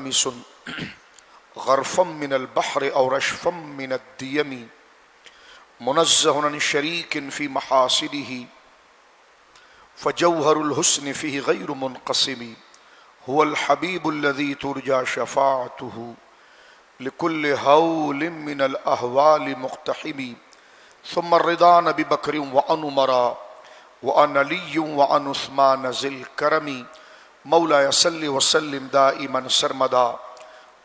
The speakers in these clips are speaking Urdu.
ملتمس غرفا من البحر او رشفا من الدیم منزہ عن شریک فی محاسنہ فجوہر الحسن فیہ غیر منقسم هو الحبیب الذی ترجى شفاعته لكل هول من الاحوال مقتحم ثم الرضا نبی بکر وعن وعن علی وعن عثمان ذی الکرم مولاي صل وسلم دائما سرمدا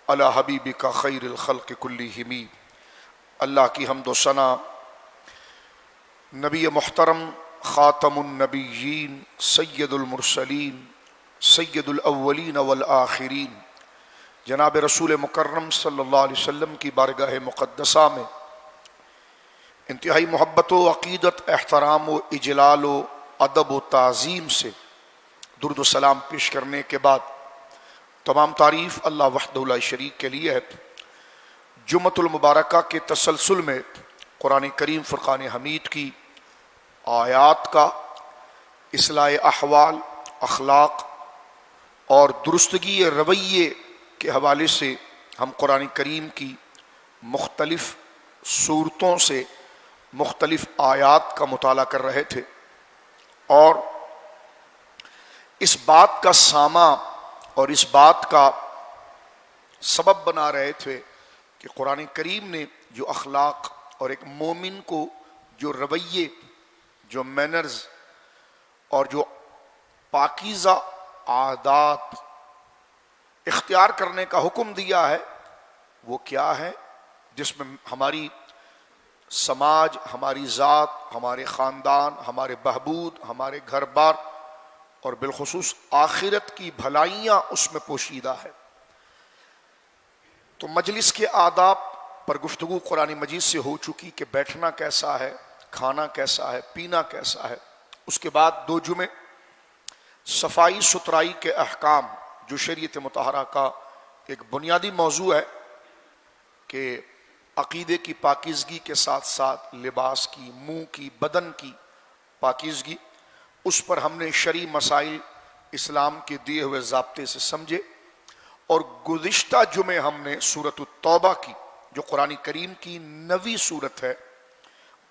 علی حبیبک خیر الخلق کلہم۔ اللہ کی حمد و ثنا نبی محترم خاتم النبیین سید المرسلین سید الاولین والآخرین جناب رسول مکرم صلی اللہ علیہ وسلم کی بارگاہ مقدسہ میں انتہائی محبت و عقیدت، احترام و اجلال و ادب و تعظیم سے درود و سلام پیش کرنے کے بعد تمام تعریف اللہ وحدہ لا شریک کے لیے ہے۔ جمعۃ المبارکہ کے تسلسل میں قرآن کریم فرقان حمید کی آیات کا اصلاح احوال، اخلاق اور درستگی رویے کے حوالے سے ہم قرآن کریم کی مختلف صورتوں سے مختلف آیات کا مطالعہ کر رہے تھے، اور اس بات کا سامع اور اس بات کا سبب بنا رہے تھے کہ قرآن کریم نے جو اخلاق اور ایک مومن کو جو رویے، جو مینرز اور جو پاکیزہ عادات اختیار کرنے کا حکم دیا ہے، وہ کیا ہے، جس میں ہماری سماج، ہماری ذات، ہمارے خاندان، ہمارے بہبود، ہمارے گھر بار اور بالخصوص آخرت کی بھلائیاں اس میں پوشیدہ ہے۔ تو مجلس کے آداب پر گفتگو قرآن مجید سے ہو چکی کہ بیٹھنا کیسا ہے، کھانا کیسا ہے، پینا کیسا ہے۔ اس کے بعد 2 جمعے صفائی ستھرائی کے احکام، جو شریعت مطہرہ کا ایک بنیادی موضوع ہے کہ عقیدے کی پاکیزگی کے ساتھ ساتھ لباس کی، منہ کی، بدن کی پاکیزگی، اس پر ہم نے شرعی مسائل اسلام کے دیے ہوئے ضابطے سے سمجھے۔ اور گزشتہ جمعے ہم نے سورۃ التوبہ کی، جو قرآن کریم کی 9ویں سورت ہے،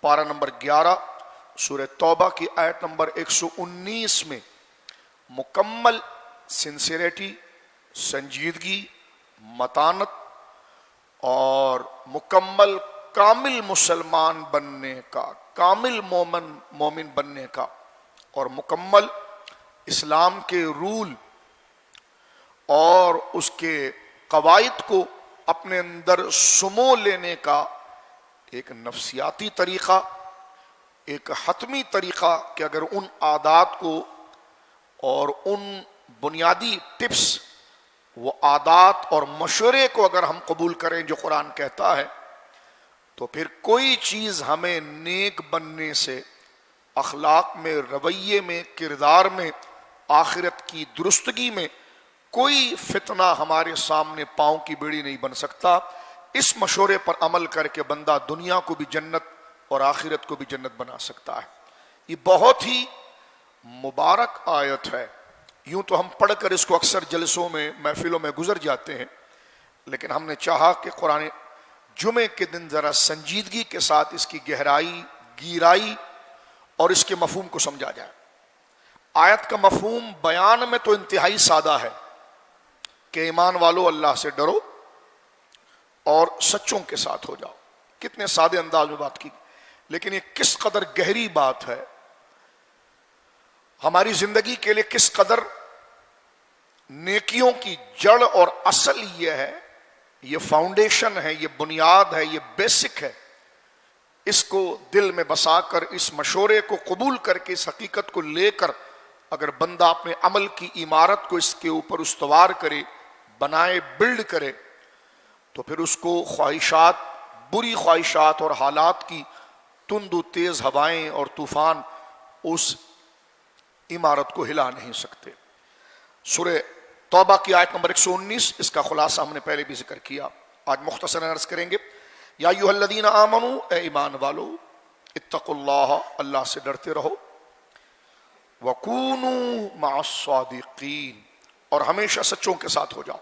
پارہ نمبر 11 سورہ توبہ کی آیت نمبر 119 میں مکمل سنسیریٹی، سنجیدگی، متانت اور مکمل کامل مسلمان بننے کا، کامل مومن بننے کا، اور مکمل اسلام کے رول اور اس کے قواعد کو اپنے اندر سمو لینے کا ایک نفسیاتی طریقہ، ایک حتمی طریقہ کہ اگر ان عادات کو اور ان بنیادی ٹپس، وہ عادات اور مشورے کو اگر ہم قبول کریں جو قرآن کہتا ہے، تو پھر کوئی چیز ہمیں نیک بننے سے، اخلاق میں، رویے میں، کردار میں، آخرت کی درستگی میں کوئی فتنہ ہمارے سامنے پاؤں کی بیڑی نہیں بن سکتا۔ اس مشورے پر عمل کر کے بندہ دنیا کو بھی جنت اور آخرت کو بھی جنت بنا سکتا ہے۔ یہ بہت ہی مبارک آیت ہے۔ یوں تو ہم پڑھ کر اس کو اکثر جلسوں میں، محفلوں میں گزر جاتے ہیں، لیکن ہم نے چاہا کہ قرآن جمعے کے دن ذرا سنجیدگی کے ساتھ اس کی گہرائی، گیرائی اور اس کے مفہوم کو سمجھا جائے۔ آیت کا مفہوم بیان میں تو انتہائی سادہ ہے کہ ایمان والو اللہ سے ڈرو اور سچوں کے ساتھ ہو جاؤ۔ کتنے سادے انداز میں بات کی، لیکن یہ کس قدر گہری بات ہے، ہماری زندگی کے لیے کس قدر نیکیوں کی جڑ اور اصل یہ ہے، یہ فاؤنڈیشن ہے، یہ بنیاد ہے، یہ بیسک ہے۔ اس کو دل میں بسا کر، اس مشورے کو قبول کر کے، اس حقیقت کو لے کر اگر بندہ اپنے عمل کی عمارت کو اس کے اوپر استوار کرے، بنائے، بلڈ کرے، تو پھر اس کو خواہشات، بری خواہشات اور حالات کی تند و تیز ہوائیں اور طوفان اس عمارت کو ہلا نہیں سکتے۔ سورہ توبہ کی آیت نمبر 119، اس کا خلاصہ ہم نے پہلے بھی ذکر کیا، آج مختصر عرض کریں گے۔ یا ایھا الذین آمنوا، اے ایمان والو، اتقوا اللہ، اللہ سے ڈرتے رہو، وکونوا مع الصادقین، اور ہمیشہ سچوں کے ساتھ ہو جاؤ۔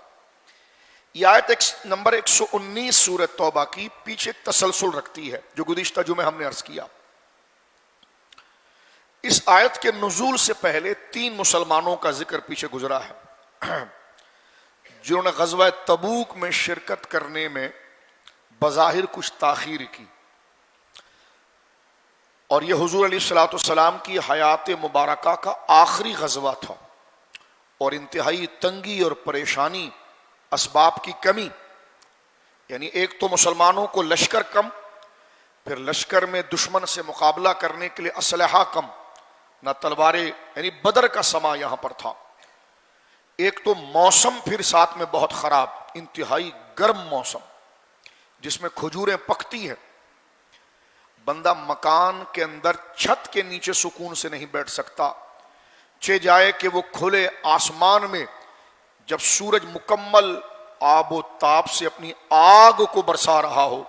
یہ آیت نمبر 119 سورۃ توبہ کی پیچھے ایک تسلسل رکھتی ہے جو گزشتہ جمعے ہم نے عرض کیا۔ اس آیت کے نزول سے پہلے 3 مسلمانوں کا ذکر پیچھے گزرا ہے جنہوں نے غزوہ تبوک میں شرکت کرنے میں بظاہر کچھ تاخیر کی، اور یہ حضور علیہ الصلوۃ والسلام کی حیات مبارکہ کا آخری غزوہ تھا، اور انتہائی تنگی اور پریشانی، اسباب کی کمی، یعنی ایک تو مسلمانوں کو لشکر کم، پھر لشکر میں دشمن سے مقابلہ کرنے کے لیے اسلحہ کم، نہ تلواریں، یعنی بدر کا سما یہاں پر تھا۔ ایک تو موسم پھر ساتھ میں بہت خراب، انتہائی گرم موسم جس میں کھجوریں پکتی ہیں، بندہ مکان کے اندر چھت کے نیچے سکون سے نہیں بیٹھ سکتا، چہ جائے کہ وہ کھلے آسمان میں جب سورج مکمل آب و تاب سے اپنی آگ کو برسا رہا ہو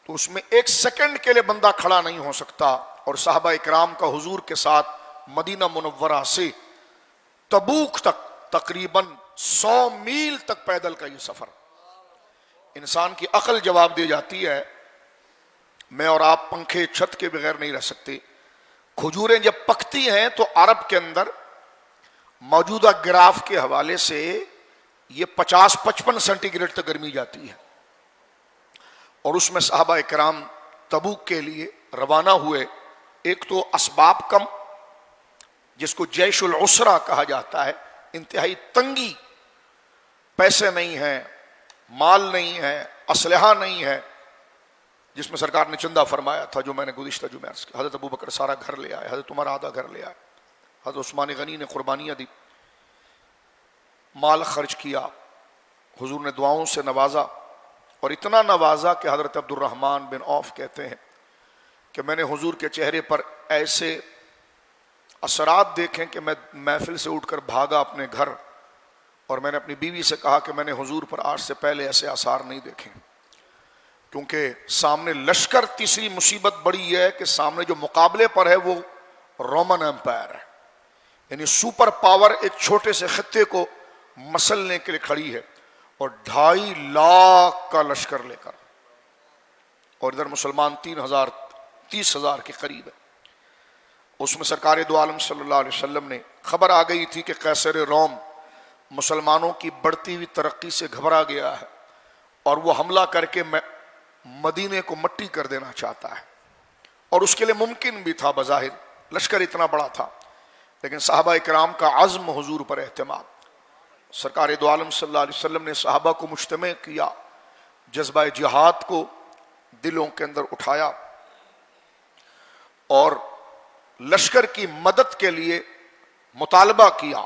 تو اس میں ایک سیکنڈ کے لیے بندہ کھڑا نہیں ہو سکتا۔ اور صحابہ اکرام کا حضور کے ساتھ مدینہ منورہ سے تبوک تک تقریباً 100 میل تک پیدل کا یہ سفر، انسان کی عقل جواب دے جاتی ہے میں اور آپ پنکھے چھت کے بغیر نہیں رہ سکتے۔ کھجوریں جب پکتی ہیں تو عرب کے اندر موجودہ گراف کے حوالے سے یہ 50-55 سینٹی گریڈ تک گرمی جاتی ہے، اور اس میں صحابہ اکرام تبوک کے لیے روانہ ہوئے۔ ایک تو اسباب کم، جس کو جیش العسرہ کہا جاتا ہے، انتہائی تنگی، پیسے نہیں ہیں، مال نہیں ہے، اسلحہ نہیں ہے، جس میں سرکار نے چندہ فرمایا تھا جو میں نے گزشتہ جو میں عرض کیا۔ حضرت ابوبکر سارا گھر لے آئے، حضرت عمر آدھا گھر لے آئے، حضرت عثمان غنی نے قربانیاں دی، مال خرچ کیا، حضور نے دعاؤں سے نوازا، اور اتنا نوازا کہ حضرت عبد الرحمن بن عوف کہتے ہیں کہ میں نے حضور کے چہرے پر ایسے اثرات دیکھیں کہ میں محفل سے اٹھ کر بھاگا اپنے گھر، اور میں نے اپنی بیوی سے کہا کہ میں نے حضور پر آج سے پہلے ایسے آثار نہیں دیکھے، کیونکہ سامنے لشکر، تیسری مصیبت بڑی یہ ہے کہ سامنے جو مقابلے پر ہے وہ رومن امپائر ہے، یعنی سپر پاور ایک چھوٹے سے خطے کو مسلنے کے لیے کھڑی ہے، اور 2.5 لاکھ کا لشکر لے کر، اور ادھر مسلمان 30,000 کے قریب ہے۔ اس میں سرکار دو عالم صلی اللہ علیہ وسلم نے خبر آ گئی تھی کہ قیصر روم مسلمانوں کی بڑھتی ہوئی ترقی سے گھبرا گیا ہے، اور وہ حملہ کر کے مدینے کو مٹی کر دینا چاہتا ہے، اور اس کے لیے ممکن بھی تھا بظاہر، لشکر اتنا بڑا تھا، لیکن صحابہ اکرام کا عزم حضور پر اعتماد، سرکار دو عالم صلی اللہ علیہ وسلم نے صحابہ کو مجتمع کیا، جذبہ جہاد کو دلوں کے اندر اٹھایا، اور لشکر کی مدد کے لیے مطالبہ کیا،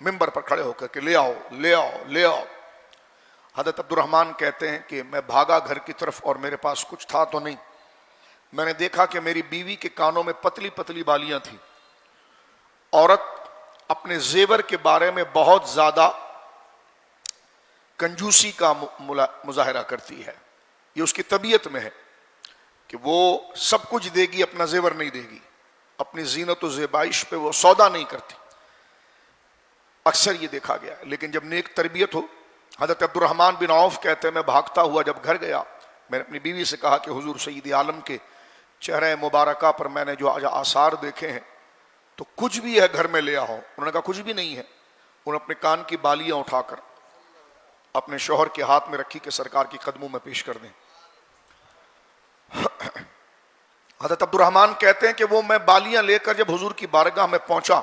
منبر پر کھڑے ہو کر کہ لے آؤ لے آؤ لے آؤ۔ حضرت عبد الرحمن کہتے ہیں کہ میں بھاگا گھر کی طرف، اور میرے پاس کچھ تھا تو نہیں، میں نے دیکھا کہ میری بیوی کے کانوں میں پتلی پتلی بالیاں تھیں۔ عورت اپنے زیور کے بارے میں بہت زیادہ کنجوسی کا مظاہرہ کرتی ہے، یہ اس کی طبیعت میں ہے کہ وہ سب کچھ دے گی، اپنا زیور نہیں دے گی، اپنی زینت و زیبائش پہ وہ سودا نہیں کرتی، اکثر یہ دیکھا گیا ہے۔ لیکن جب نیک تربیت ہو، حضرت عبد الرحمن بن عوف کہتے ہیں میں بھاگتا ہوا جب گھر گیا، میں نے اپنی بیوی سے کہا کہ حضور سید عالم کے چہرہ مبارکہ پر میں نے جو آثار دیکھے ہیں تو کچھ بھی ہے گھر میں لے آؤ۔ انہوں نے کہا کچھ بھی نہیں ہے۔ انہوں نے اپنے کان کی بالیاں اٹھا کر اپنے شوہر کے ہاتھ میں رکھی کہ سرکار کی قدموں میں پیش کر دیں۔ حضرت عبد الرحمن کہتے ہیں کہ وہ میں بالیاں لے کر جب حضور کی بارگاہ میں پہنچا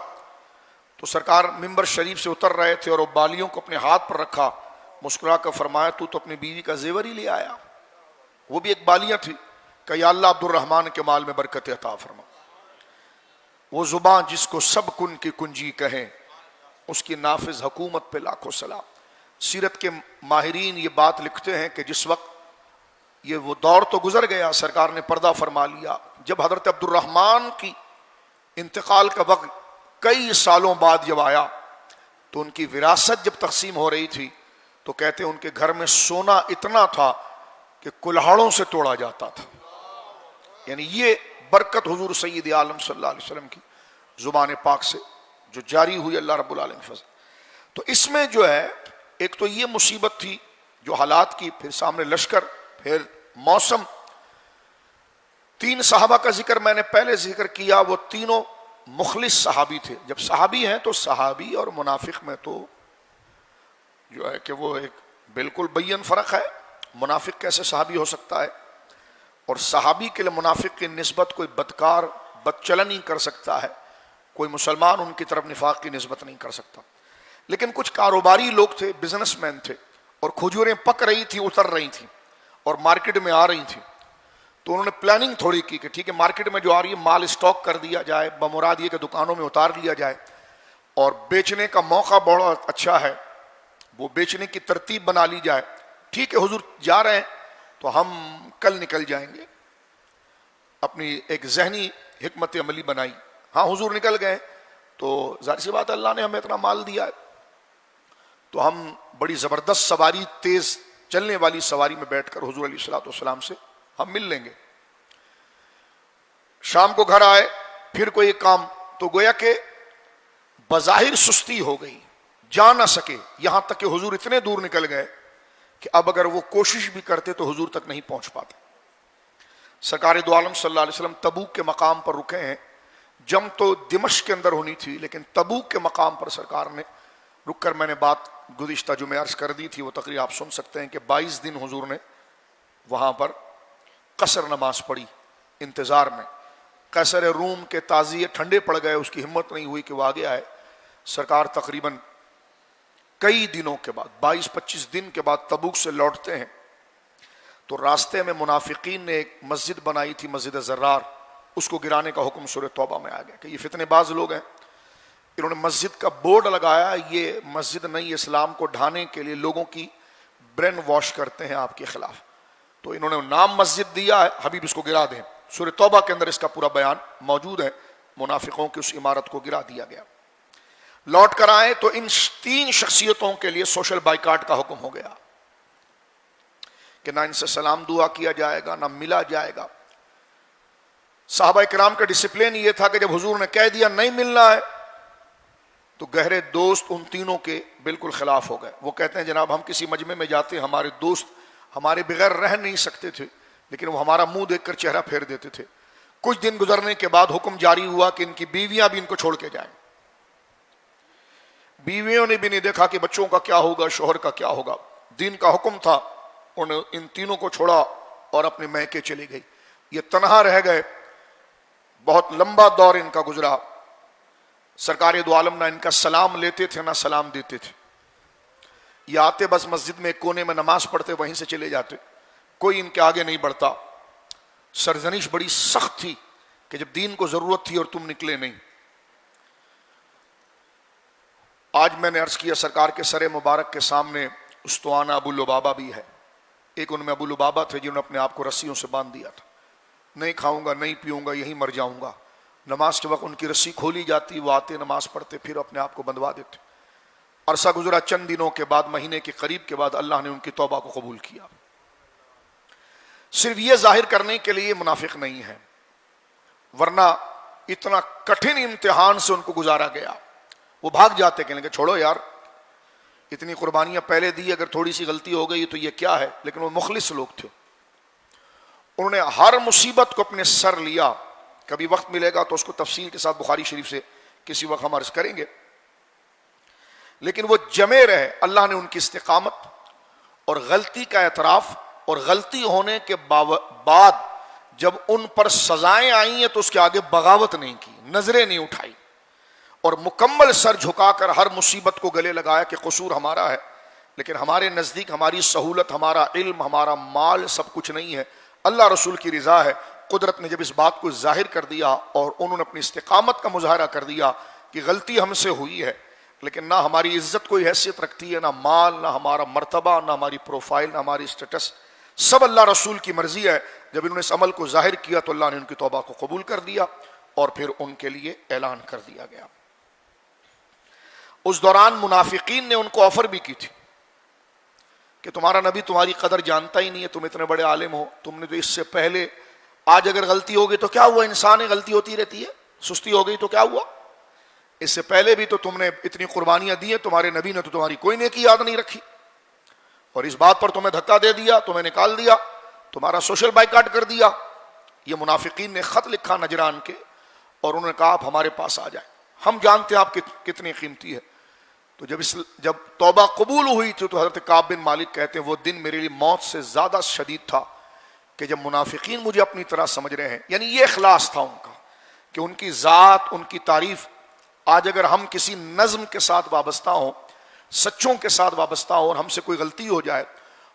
تو سرکار ممبر شریف سے اتر رہے تھے، اور وہ بالیوں کو اپنے ہاتھ پر رکھا، مسکرا کر فرمایا تو اپنی بیوی کا زیور ہی لے آیا، وہ بھی ایک بالیاں تھی، کہ یا اللہ عبد الرحمن کے مال میں برکت عطا فرما۔ وہ زبان جس کو سب کن کی کنجی کہیں، اس کی نافذ حکومت پہ لاکھوں سلام۔ سیرت کے ماہرین یہ بات لکھتے ہیں کہ جس وقت یہ وہ دور تو گزر گیا، سرکار نے پردہ فرما لیا، جب حضرت عبد الرحمن کی انتقال کا وقت کئی سالوں بعد جب آیا تو ان کی وراثت جب تقسیم ہو رہی تھی تو کہتے ہیں ان کے گھر میں سونا اتنا تھا کہ کلہاڑوں سے توڑا جاتا تھا۔ یعنی یہ برکت حضور سید عالم صلی اللہ علیہ وسلم کی زبان پاک سے جو جاری ہوئی، اللہ رب العالمین فضل۔ تو اس میں جو ہے ایک تو یہ مصیبت تھی جو حالات کی، پھر سامنے لشکر، پھر موسم. 3 صحابہ کا ذکر میں نے پہلے ذکر کیا، وہ تینوں مخلص صحابی تھے. جب صحابی ہیں تو صحابی اور منافق میں تو جو ہے کہ وہ ایک بالکل بین فرق ہے. منافق کیسے صحابی ہو سکتا ہے؟ اور صحابی کے لیے منافق کی نسبت کوئی بدکار بدچلن نہیں کر سکتا ہے، کوئی مسلمان ان کی طرف نفاق کی نسبت نہیں کر سکتا. لیکن کچھ کاروباری لوگ تھے، بزنس مین تھے، اور کھجوریں پک رہی تھی، اتر رہی تھیں اور مارکیٹ میں آ رہی تھیں. تو انہوں نے پلاننگ تھوڑی کی کہ ٹھیک ہے مارکیٹ میں جو آ رہی ہے مال اسٹاک کر دیا جائے، بمراد یہ کہ دکانوں میں اتار لیا جائے، اور بیچنے کا موقع بڑا اچھا ہے، وہ بیچنے کی ترتیب بنا لی جائے. ٹھیک ہے حضور جا رہے ہیں تو ہم کل نکل جائیں گے. اپنی ایک ذہنی حکمت عملی بنائی. ہاں حضور نکل گئے تو ظاہر سی بات ہے اللہ نے ہمیں اتنا مال دیا ہے تو ہم بڑی زبردست سواری، تیز چلنے والی سواری میں بیٹھ کر حضور علیہ الصلوۃ والسلام سے ہم مل لیں گے. شام کو گھر آئے، پھر کوئی ایک کام، تو گویا کہ بظاہر سستی ہو گئی، جا نہ سکے. یہاں تک کہ حضور اتنے دور نکل گئے کہ اب اگر وہ کوشش بھی کرتے تو حضور تک نہیں پہنچ پاتے. سرکار دو عالم صلی اللہ علیہ وسلم تبوک کے مقام پر رکے ہیں. جنگ تو دمشق کے اندر ہونی تھی، لیکن تبوک کے مقام پر سرکار نے رک کر، میں نے بات گزشتہ جمعے عرض کر دی تھی، وہ تقریر آپ سن سکتے ہیں کہ 22 دن حضور نے وہاں پر قصر نماز پڑھی انتظار میں. قیصر روم کے تازیے ٹھنڈے پڑ گئے، اس کی ہمت نہیں ہوئی کہ وہ آگے آئے. سرکار تقریباً کئی دنوں کے بعد، 22-25 دن کے بعد تبوک سے لوٹتے ہیں تو راستے میں منافقین نے ایک مسجد بنائی تھی، مسجد زرار، اس کو گرانے کا حکم سورہ توبہ میں آ گیا کہ یہ فتنے باز لوگ ہیں. انہوں نے مسجد کا بورڈ لگایا، یہ مسجد نہیں، اسلام کو ڈھانے کے لیے لوگوں کی برین واش کرتے ہیں آپ کے خلاف. تو انہوں نے نام مسجد دیا ہے، حبیب اس کو گرا دیں. سورہ توبہ کے اندر اس کا پورا بیان موجود ہے. منافقوں کی اس عمارت کو گرا دیا گیا. لوٹ کر آئے تو ان 3 شخصیتوں کے لیے سوشل بائیکاٹ کا حکم ہو گیا کہ نہ ان سے سلام دعا کیا جائے گا، نہ ملا جائے گا. صحابہ کرام کا ڈسپلن یہ تھا کہ جب حضور نے کہہ دیا نہیں ملنا ہے تو گہرے دوست ان تینوں کے بالکل خلاف ہو گئے. وہ کہتے ہیں جناب ہم کسی مجمع میں جاتے، ہمارے دوست ہمارے بغیر رہ نہیں سکتے تھے، لیکن وہ ہمارا منہ دیکھ کر چہرہ پھیر دیتے تھے. کچھ دن گزرنے کے بعد حکم جاری ہوا کہ ان کی بیویاں بھی ان کو چھوڑ کے جائیں. بیویوں نے بھی نہیں دیکھا کہ بچوں کا کیا ہوگا، شوہر کا کیا ہوگا. دین کا حکم تھا، انہوں نے ان تینوں کو چھوڑا اور اپنے میکے چلی گئی. یہ تنہا رہ گئے. بہت لمبا دور ان کا گزرا. سرکار دو عالم نہ ان کا سلام لیتے تھے نہ سلام دیتے تھے. یہ آتے بس مسجد میں ایک کونے میں نماز پڑھتے، وہیں سے چلے جاتے، کوئی ان کے آگے نہیں بڑھتا. سرزنش بڑی سخت تھی کہ جب دین کو ضرورت تھی اور تم نکلے نہیں. آج میں نے عرض کیا سرکار کے سر مبارک کے سامنے استوانہ ابو لبابہ بھی ہے. ایک ان میں ابو لبابہ تھے جنہوں نے اپنے آپ کو رسیوں سے باندھ دیا تھا، نہیں کھاؤں گا نہیں پیوں گا یہیں مر جاؤں گا. نماز کے وقت ان کی رسی کھولی جاتی، وہ آتے نماز پڑھتے، پھر اپنے آپ کو بندھوا دیتے. عرصہ گزرا، چند دنوں کے بعد، مہینے کے قریب کے بعد اللہ نے ان کی توبہ کو قبول کیا. صرف یہ ظاہر کرنے کے لیے منافق نہیں ہے، ورنہ اتنا کٹھن امتحان سے ان کو گزارا گیا. وہ بھاگ جاتے، کہنے کہ چھوڑو یار، اتنی قربانیاں پہلے دی، اگر تھوڑی سی غلطی ہو گئی تو یہ کیا ہے. لیکن وہ مخلص لوگ تھے، انہوں نے ہر مصیبت کو اپنے سر لیا. کبھی وقت ملے گا تو اس کو تفصیل کے ساتھ بخاری شریف سے کسی وقت ہم عرض کریں گے. لیکن وہ جمے رہے. اللہ نے ان کی استقامت اور غلطی کا اعتراف، اور غلطی ہونے کے بعد جب ان پر سزائیں آئی ہیں تو اس کے آگے بغاوت نہیں کی، نظریں نہیں اٹھائی، اور مکمل سر جھکا کر ہر مصیبت کو گلے لگایا کہ قصور ہمارا ہے، لیکن ہمارے نزدیک ہماری سہولت، ہمارا علم، ہمارا مال سب کچھ نہیں ہے، اللہ رسول کی رضا ہے. قدرت نے جب اس بات کو ظاہر کر دیا اور انہوں نے اپنی استقامت کا مظاہرہ کر دیا کہ غلطی ہم سے ہوئی ہے، لیکن نہ ہماری عزت کوئی حیثیت رکھتی ہے، نہ مال، نہ ہمارا مرتبہ، نہ ہماری پروفائل، نہ ہماری اسٹیٹس، سب اللہ رسول کی مرضی ہے. جب انہوں نے اس عمل کو ظاہر کیا تو اللہ نے ان کی توبہ کو قبول کر دیا اور پھر ان کے لیے اعلان کر دیا گیا. اس دوران منافقین نے ان کو آفر بھی کی تھی کہ تمہارا نبی تمہاری قدر جانتا ہی نہیں ہے، تم اتنے بڑے عالم ہو، تم نے تو اس سے پہلے، آج اگر غلطی ہوگی تو کیا ہوا، انسان غلطی ہوتی رہتی ہے، سستی ہو گئی تو کیا ہوا، اس سے پہلے بھی تو تم نے اتنی قربانیاں دی ہیں، تمہارے نبی نے تو تمہاری کوئی نیکی یاد نہیں رکھی. اور اس بات پر تمہیں دھکا دے دیا, تمہیں نکال دیا, تمہارا سوشل بائیکاٹ کر دیا. یہ منافقین نے خط لکھا نجران کے اور انہوں نے کہا آپ ہمارے پاس آ جائیں, ہم جانتے ہیں آپ کتنی قیمتی ہے. تو جب توبہ قبول ہوئی تھی تو حضرت کعب بن مالک کہتے ہیں وہ دن میرے لیے موت سے زیادہ شدید تھا کہ جب منافقین مجھے اپنی طرح سمجھ رہے ہیں. یعنی یہ اخلاص تھا ان کا کہ ان کی ذات, ان کی تعریف. آج اگر ہم کسی نظم کے ساتھ وابستہ ہوں, سچوں کے ساتھ وابستہ ہوں, اور ہم سے کوئی غلطی ہو جائے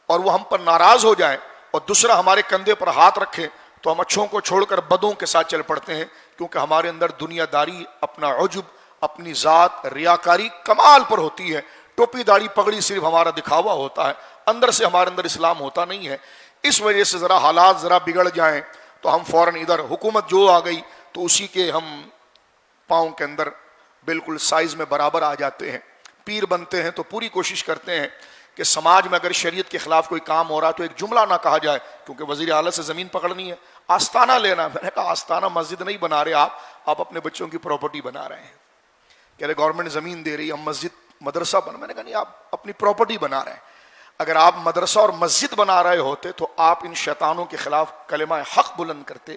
اور وہ ہم پر ناراض ہو جائے اور دوسرا ہمارے کندھے پر ہاتھ رکھے, تو ہم اچھوں کو چھوڑ کر بدوں کے ساتھ چل پڑتے ہیں, کیونکہ ہمارے اندر دنیا داری, اپنا عجب, اپنی ذات, ریاکاری کمال پر ہوتی ہے. ٹوپی داڑھی پگڑی صرف ہمارا دکھاوا ہوتا ہے, اندر سے ہمارے اندر اسلام ہوتا نہیں ہے. اس وجہ سے ذرا حالات ذرا بگڑ جائیں تو ہم فوراً ادھر حکومت جو آ گئی تو اسی کے ہم پاؤں کے اندر بالکل سائز میں برابر آ جاتے ہیں. پیر بنتے ہیں تو پوری کوشش کرتے ہیں کہ سماج میں اگر شریعت کے خلاف کوئی کام ہو رہا تو ایک جملہ نہ کہا جائے, کیونکہ وزیر اعلیٰ سے زمین پکڑنی ہے, آستانہ لینا. میں نے کہا آستانہ مسجد نہیں بنا رہے آپ اپنے بچوں کی پراپرٹی بنا رہے ہیں. کہہ رہے گورنمنٹ زمین دے رہی, ہم مسجد مدرسہ بنا. میں نے کہا نہیں, آپ اپنی پراپرٹی بنا رہے ہیں. اگر آپ مدرسہ اور مسجد بنا رہے ہوتے تو آپ ان شیطانوں کے خلاف کلمہ حق بلند کرتے,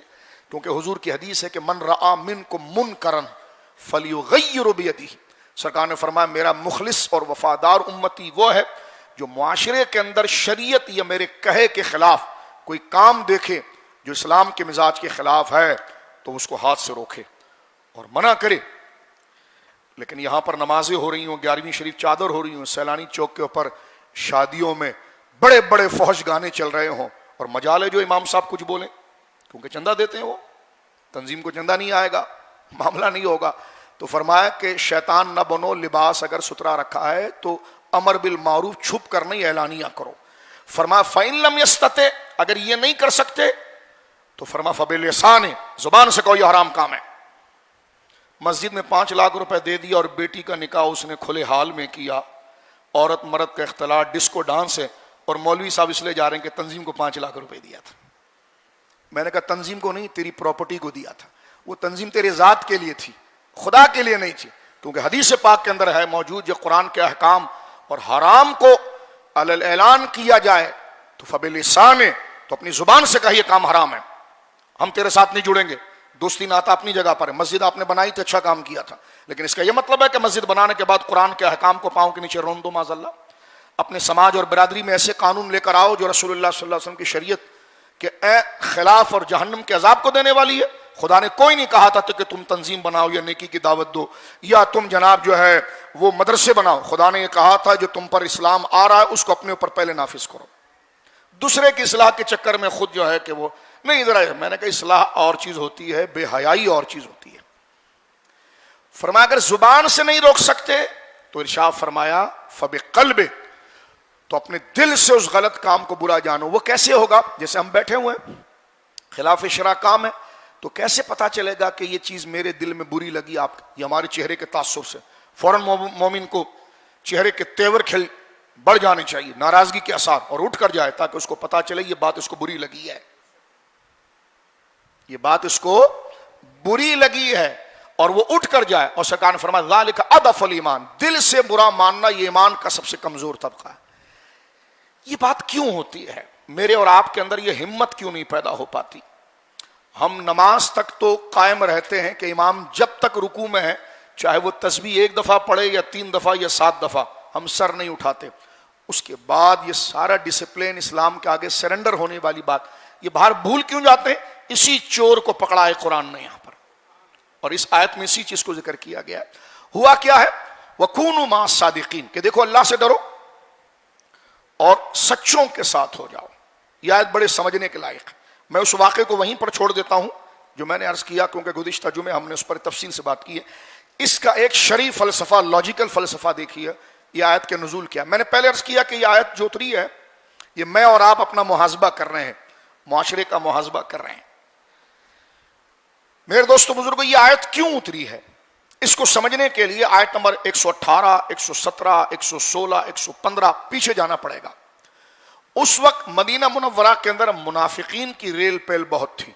کیونکہ حضور کی حدیث ہے کہ من رآ منکم منکرا فلیغیر بیدہ. سرکار نے فرمایا میرا مخلص اور وفادار امتی وہ ہے جو معاشرے کے اندر شریعت یا میرے کہے کے خلاف کوئی کام دیکھے جو اسلام کے مزاج کے خلاف ہے تو اس کو ہاتھ سے روکے اور منع کرے. لیکن یہاں پر نمازیں ہو رہی ہوں, 11ویں شریف چادر ہو رہی ہوں, سیلانی چوک کے اوپر شادیوں میں بڑے بڑے فحش گانے چل رہے ہوں, اور مجال ہے جو امام صاحب کچھ بولیں, کیونکہ چندہ دیتے ہیں, وہ تنظیم کو چندہ نہیں آئے گا, معاملہ نہیں ہوگا. تو فرمایا کہ شیطان نہ بنو, لباس اگر ستھرا رکھا ہے تو امر بالمعروف چھپ کر نہیں اعلانیہ کرو. فرمایا فَإِن لَمْ يَسْتَطِعْ, اگر یہ نہیں کر سکتے تو فرمایا فَبِلِسَانِ, زبان سے کہو یہ حرام کام ہے. مسجد میں 5 لاکھ روپے دے دیا اور بیٹی کا نکاح اس نے کھلے حال میں کیا, عورت مرد کا اختلاط, ڈسکو ڈانس ہے, اور مولوی صاحب اس لیے جا رہے ہیں کہ تنظیم کو 5 لاکھ روپے دیا تھا. میں نے کہا تنظیم کو نہیں, تیری پراپرٹی کو دیا تھا. وہ تنظیم تیرے ذات کے لیے تھی, خدا کے لیے نہیں تھی, کیونکہ حدیث پاک کے اندر ہے موجود جو قرآن کے احکام اور حرام کو علی اعلان کیا جائے تو فبلسان, تو اپنی زبان سے کہا یہ کام حرام ہے, ہم تیرے ساتھ نہیں جڑیں گے. دوستی ناتا اپنی جگہ پر ہے, مسجد آپ نے بنائی تو اچھا کام کیا تھا, لیکن اس کا یہ مطلب ہے کہ مسجد بنانے کے بعد قرآن کے احکام کو پاؤں کے نیچے رون دو معاذ اللہ. اپنے سماج اور برادری میں ایسے قانون لے کر آؤ جو رسول اللہ صلی اللہ علیہ وسلم کی شریعت کے خلاف اور جہنم کے عذاب کو دینے والی ہے. خدا نے کوئی نہیں کہا تھا کہ تم تنظیم بناؤ یا نیکی کی دعوت دو یا تم جناب جو ہے وہ مدرسے بناؤ. خدا نے یہ کہا تھا جو تم پر اسلام آ رہا ہے اس کو اپنے اوپر پہلے نافذ کرو. دوسرے کی اصلاح کے چکر میں خود جو ہے کہ وہ نہیں, ذرا میں نے کہا اصلاح اور چیز ہوتی ہے, بے حیائی اور چیز ہوتی ہے. فرمایا اگر زبان سے نہیں روک سکتے تو ارشاد فرمایا فبقلب, تو اپنے دل سے اس غلط کام کو برا جانو. وہ کیسے ہوگا؟ جیسے ہم بیٹھے ہوئے ہیں, خلاف شرع کام ہے, تو کیسے پتا چلے گا کہ یہ چیز میرے دل میں بری لگی آپ؟ یہ ہمارے چہرے کے تاثر سے فوراً مومن کو چہرے کے تیور کھل بڑھ جانے چاہیے, ناراضگی کے اثار, اور اٹھ کر جائے تاکہ اس کو پتا چلے یہ بات اس کو بری لگی ہے, یہ بات اس کو بری لگی ہے, اور وہ اٹھ کر جائے. اور سرکار نے فرمایا ذالک اضعف الایمان, دل سے برا ماننا یہ ایمان کا سب سے کمزور طبقہ ہے. یہ بات کیوں ہوتی ہے؟ میرے اور آپ کے اندر یہ ہمت کیوں نہیں پیدا ہو پاتی؟ ہم نماز تک تو قائم رہتے ہیں کہ امام جب تک رکوع میں ہے, چاہے وہ تسبیح 1 دفعہ پڑھے یا 3 دفعہ یا 7 دفعہ, ہم سر نہیں اٹھاتے. اس کے بعد یہ سارا ڈسپلین اسلام کے آگے سرنڈر ہونے والی بات, یہ باہر بھول کیوں جاتے ہیں؟ اسی چور کو پکڑا ہے قرآن نے یہاں پر, اور اس آیت میں اسی چیز کو ذکر کیا گیا ہے. ہوا کیا ہے؟ وَكُونُوا مَعَ الصَّادِقِينَ, کہ دیکھو اللہ سے ڈرو اور سچوں کے ساتھ ہو جاؤ. یہ آیت بڑے سمجھنے کے لائق ہے. میں اس واقعے کو وہیں پر چھوڑ دیتا ہوں جو میں نے عرض کیا, کیونکہ گزشتہ جمعے ہم نے اس پر تفصیل سے بات کی ہے. اس کا ایک شرعی فلسفہ, لاجیکل فلسفہ دیکھیے یہ آیت کے نزول کیا. میں نے پہلے عرض کیا کہ یہ آیت جو اتری ہے یہ میں اور آپ اپنا محاسبہ کر رہے ہیں, معاشرے کا محاسبہ کر رہے ہیں. میرے دوستو بزرگوں, یہ آیت کیوں اتری ہے اس کو سمجھنے کے لیے آیت نمبر 118, 117, 116, 115 پیچھے جانا پڑے گا. اس وقت مدینہ منورہ کے اندر منافقین کی ریل پیل بہت تھی.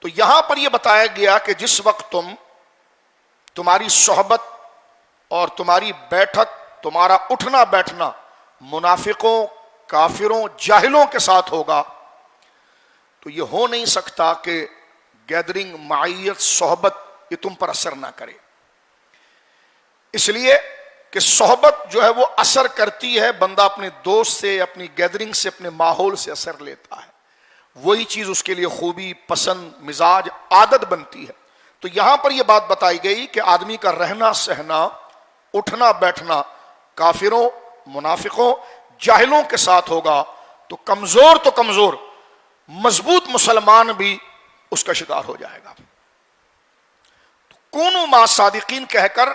تو یہاں پر یہ بتایا گیا کہ جس وقت تمہاری صحبت اور تمہاری بیٹھک تمہارا اٹھنا بیٹھنا منافقوں، کافروں، جاہلوں کے ساتھ ہوگا تو یہ ہو نہیں سکتا کہ گیدرنگ، معیت، صحبت یہ تم پر اثر نہ کرے. اس لیے کہ صحبت جو ہے وہ اثر کرتی ہے، بندہ اپنے دوست سے، اپنی گیدرنگ سے، اپنے ماحول سے اثر لیتا ہے، وہی چیز اس کے لیے خوبی، پسند، مزاج، عادت بنتی ہے. تو یہاں پر یہ بات بتائی گئی کہ آدمی کا رہنا سہنا، اٹھنا بیٹھنا کافروں، منافقوں، جاہلوں کے ساتھ ہوگا تو کمزور مضبوط مسلمان بھی اس کا شکار ہو جائے گا. تو کونوا مع صادقین کہہ کر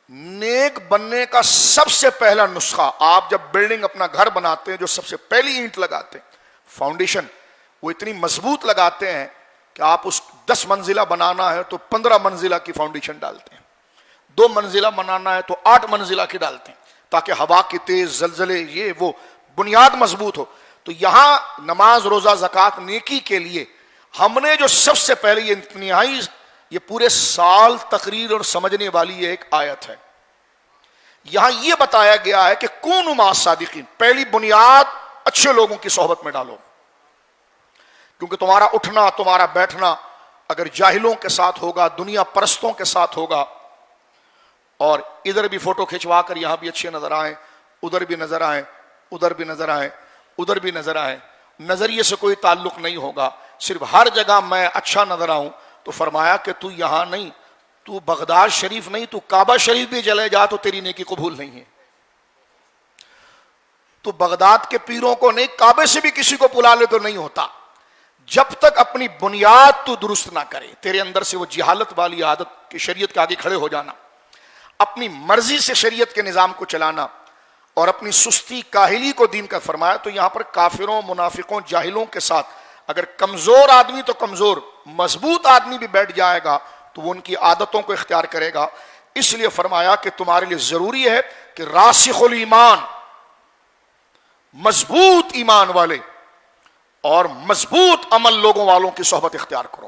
نیک بننے کا سب سے پہلا نسخہ، آپ جب بلڈنگ اپنا گھر بناتے ہیں جو سب سے پہلی اینٹ لگاتے ہیں، فاؤنڈیشن، وہ اتنی مضبوط لگاتے ہیں کہ آپ اس 10 منزلہ بنانا ہے تو 15 منزلہ کی فاؤنڈیشن ڈالتے ہیں، 2 منزلہ بنانا ہے تو 8 منزلہ کی ڈالتے ہیں تاکہ ہوا کی تیز، زلزلے، یہ وہ بنیاد مضبوط ہو. تو یہاں نماز، روزہ، زکوٰۃ، نیکی کے لیے ہم نے جو سب سے پہلے یہ انتہائی، یہ پورے سال تقریر اور سمجھنے والی ایک آیت ہے. یہاں یہ بتایا گیا ہے کہ کونوا مع الصادقین، پہلی بنیاد اچھے لوگوں کی صحبت میں ڈالو، کیونکہ تمہارا اٹھنا، تمہارا بیٹھنا اگر جاہلوں کے ساتھ ہوگا، دنیا پرستوں کے ساتھ ہوگا، اور ادھر بھی فوٹو کھنچوا کر یہاں بھی اچھے نظر آئیں، ادھر بھی نظر آئیں، ادھر بھی نظر آئیں، ادھر بھی نظر آئیں، نظریے سے کوئی تعلق نہیں ہوگا، صرف ہر جگہ میں اچھا نظر آؤں. تو فرمایا کہ تو یہاں نہیں، تو بغداد شریف نہیں، تو کعبہ شریف بھی چلے جا تو تیری نیکی قبول نہیں ہے. تو بغداد کے پیروں کو نہیں، کعبے سے بھی کسی کو بلا لے تو نہیں ہوتا جب تک اپنی بنیاد تو درست نہ کرے. تیرے اندر سے وہ جہالت والی عادت کہ شریعت کے آگے کھڑے ہو جانا، اپنی مرضی سے شریعت کے نظام کو چلانا، اور اپنی سستی کاہلی کو دین کا فرمایا. تو یہاں پر کافروں، منافقوں، جاہلوں کے ساتھ اگر کمزور آدمی تو کمزور، مضبوط آدمی بھی بیٹھ جائے گا تو وہ ان کی عادتوں کو اختیار کرے گا. اس لیے فرمایا کہ تمہارے لیے ضروری ہے کہ راسخ الایمان، مضبوط ایمان والے اور مضبوط عمل لوگوں والوں کی صحبت اختیار کرو.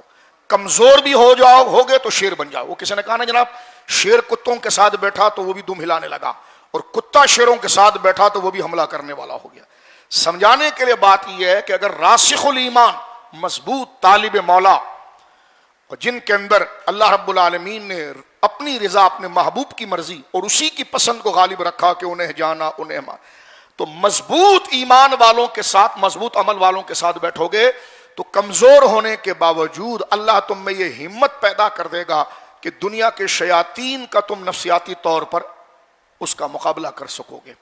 کمزور بھی ہو جاؤ، ہوگے تو شیر بن جاؤ. وہ کسی نے کہا نا جناب، شیر کتوں کے ساتھ بیٹھا تو وہ بھی دم ہلانے لگا، اور کتا شیروں کے ساتھ بیٹھا تو وہ بھی حملہ کرنے والا ہو گیا. سمجھانے کے لیے بات یہ ہے کہ اگر راسخ الایمان، مضبوط طالب مولا، اور جن کے اندر اللہ رب العالمین نے اپنی رضا، اپنے محبوب کی مرضی اور اسی کی پسند کو غالب رکھا کہ انہیں جانا، انہیں مان، تو مضبوط ایمان والوں کے ساتھ، مضبوط عمل والوں کے ساتھ بیٹھو گے تو کمزور ہونے کے باوجود اللہ تم میں یہ ہمت پیدا کر دے گا کہ دنیا کے شیاطین کا تم نفسیاتی طور پر اس کا مقابلہ کر سکو گے.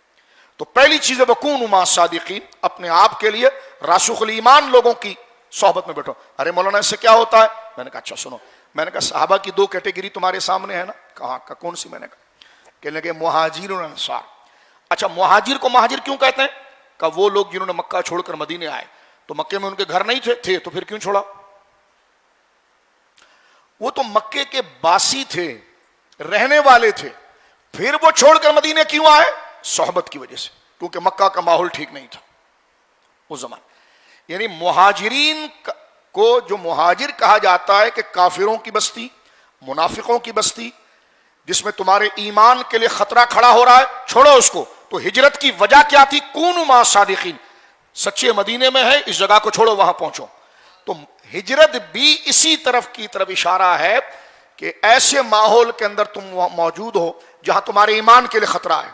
تو پہلی چیز ہے وَكُونُوا مَعَ الصَّادِقِينَ، اپنے آپ کے لیے راسخ الایمان لوگوں کی صحبت میں بیٹھو. ارے مولانا اس سے کیا ہوتا ہے؟ میں نے کہا اچھا سنو، میں نے کہا صحابہ کی 2 کیٹیگری تمہارے سامنے ہے نا. کہاں کا کون سی؟ میں نے کہا کہنے لگے مہاجر اور انصار. اچھا مہاجر کو مہاجر کیوں کہتے ہیں؟ کہ وہ لوگ جنہوں نے مکہ چھوڑ کر مدینے آئے، تو مکے میں ان کے گھر نہیں تھے تو پھر کیوں چھوڑا؟ وہ تو مکے کے باسی تھے، رہنے والے تھے، پھر وہ چھوڑ کر مدینے کیوں آئے؟ صحبت کی وجہ سے، کیونکہ مکہ کا ماحول ٹھیک نہیں تھا اس زمانے. یعنی مہاجرین کو جو مہاجر کہا جاتا ہے کہ کافروں کی بستی، منافقوں کی بستی جس میں تمہارے ایمان کے لیے خطرہ کھڑا ہو رہا ہے، چھوڑو اس کو. تو ہجرت کی وجہ کیا تھی؟ کونوا مع الصادقین، سچے مدینے میں ہے، اس جگہ کو چھوڑو، وہاں پہنچو. تو ہجرت بھی اسی طرف کی طرف اشارہ ہے کہ ایسے ماحول کے اندر تم موجود ہو جہاں تمہارے ایمان کے لیے خطرہ ہے،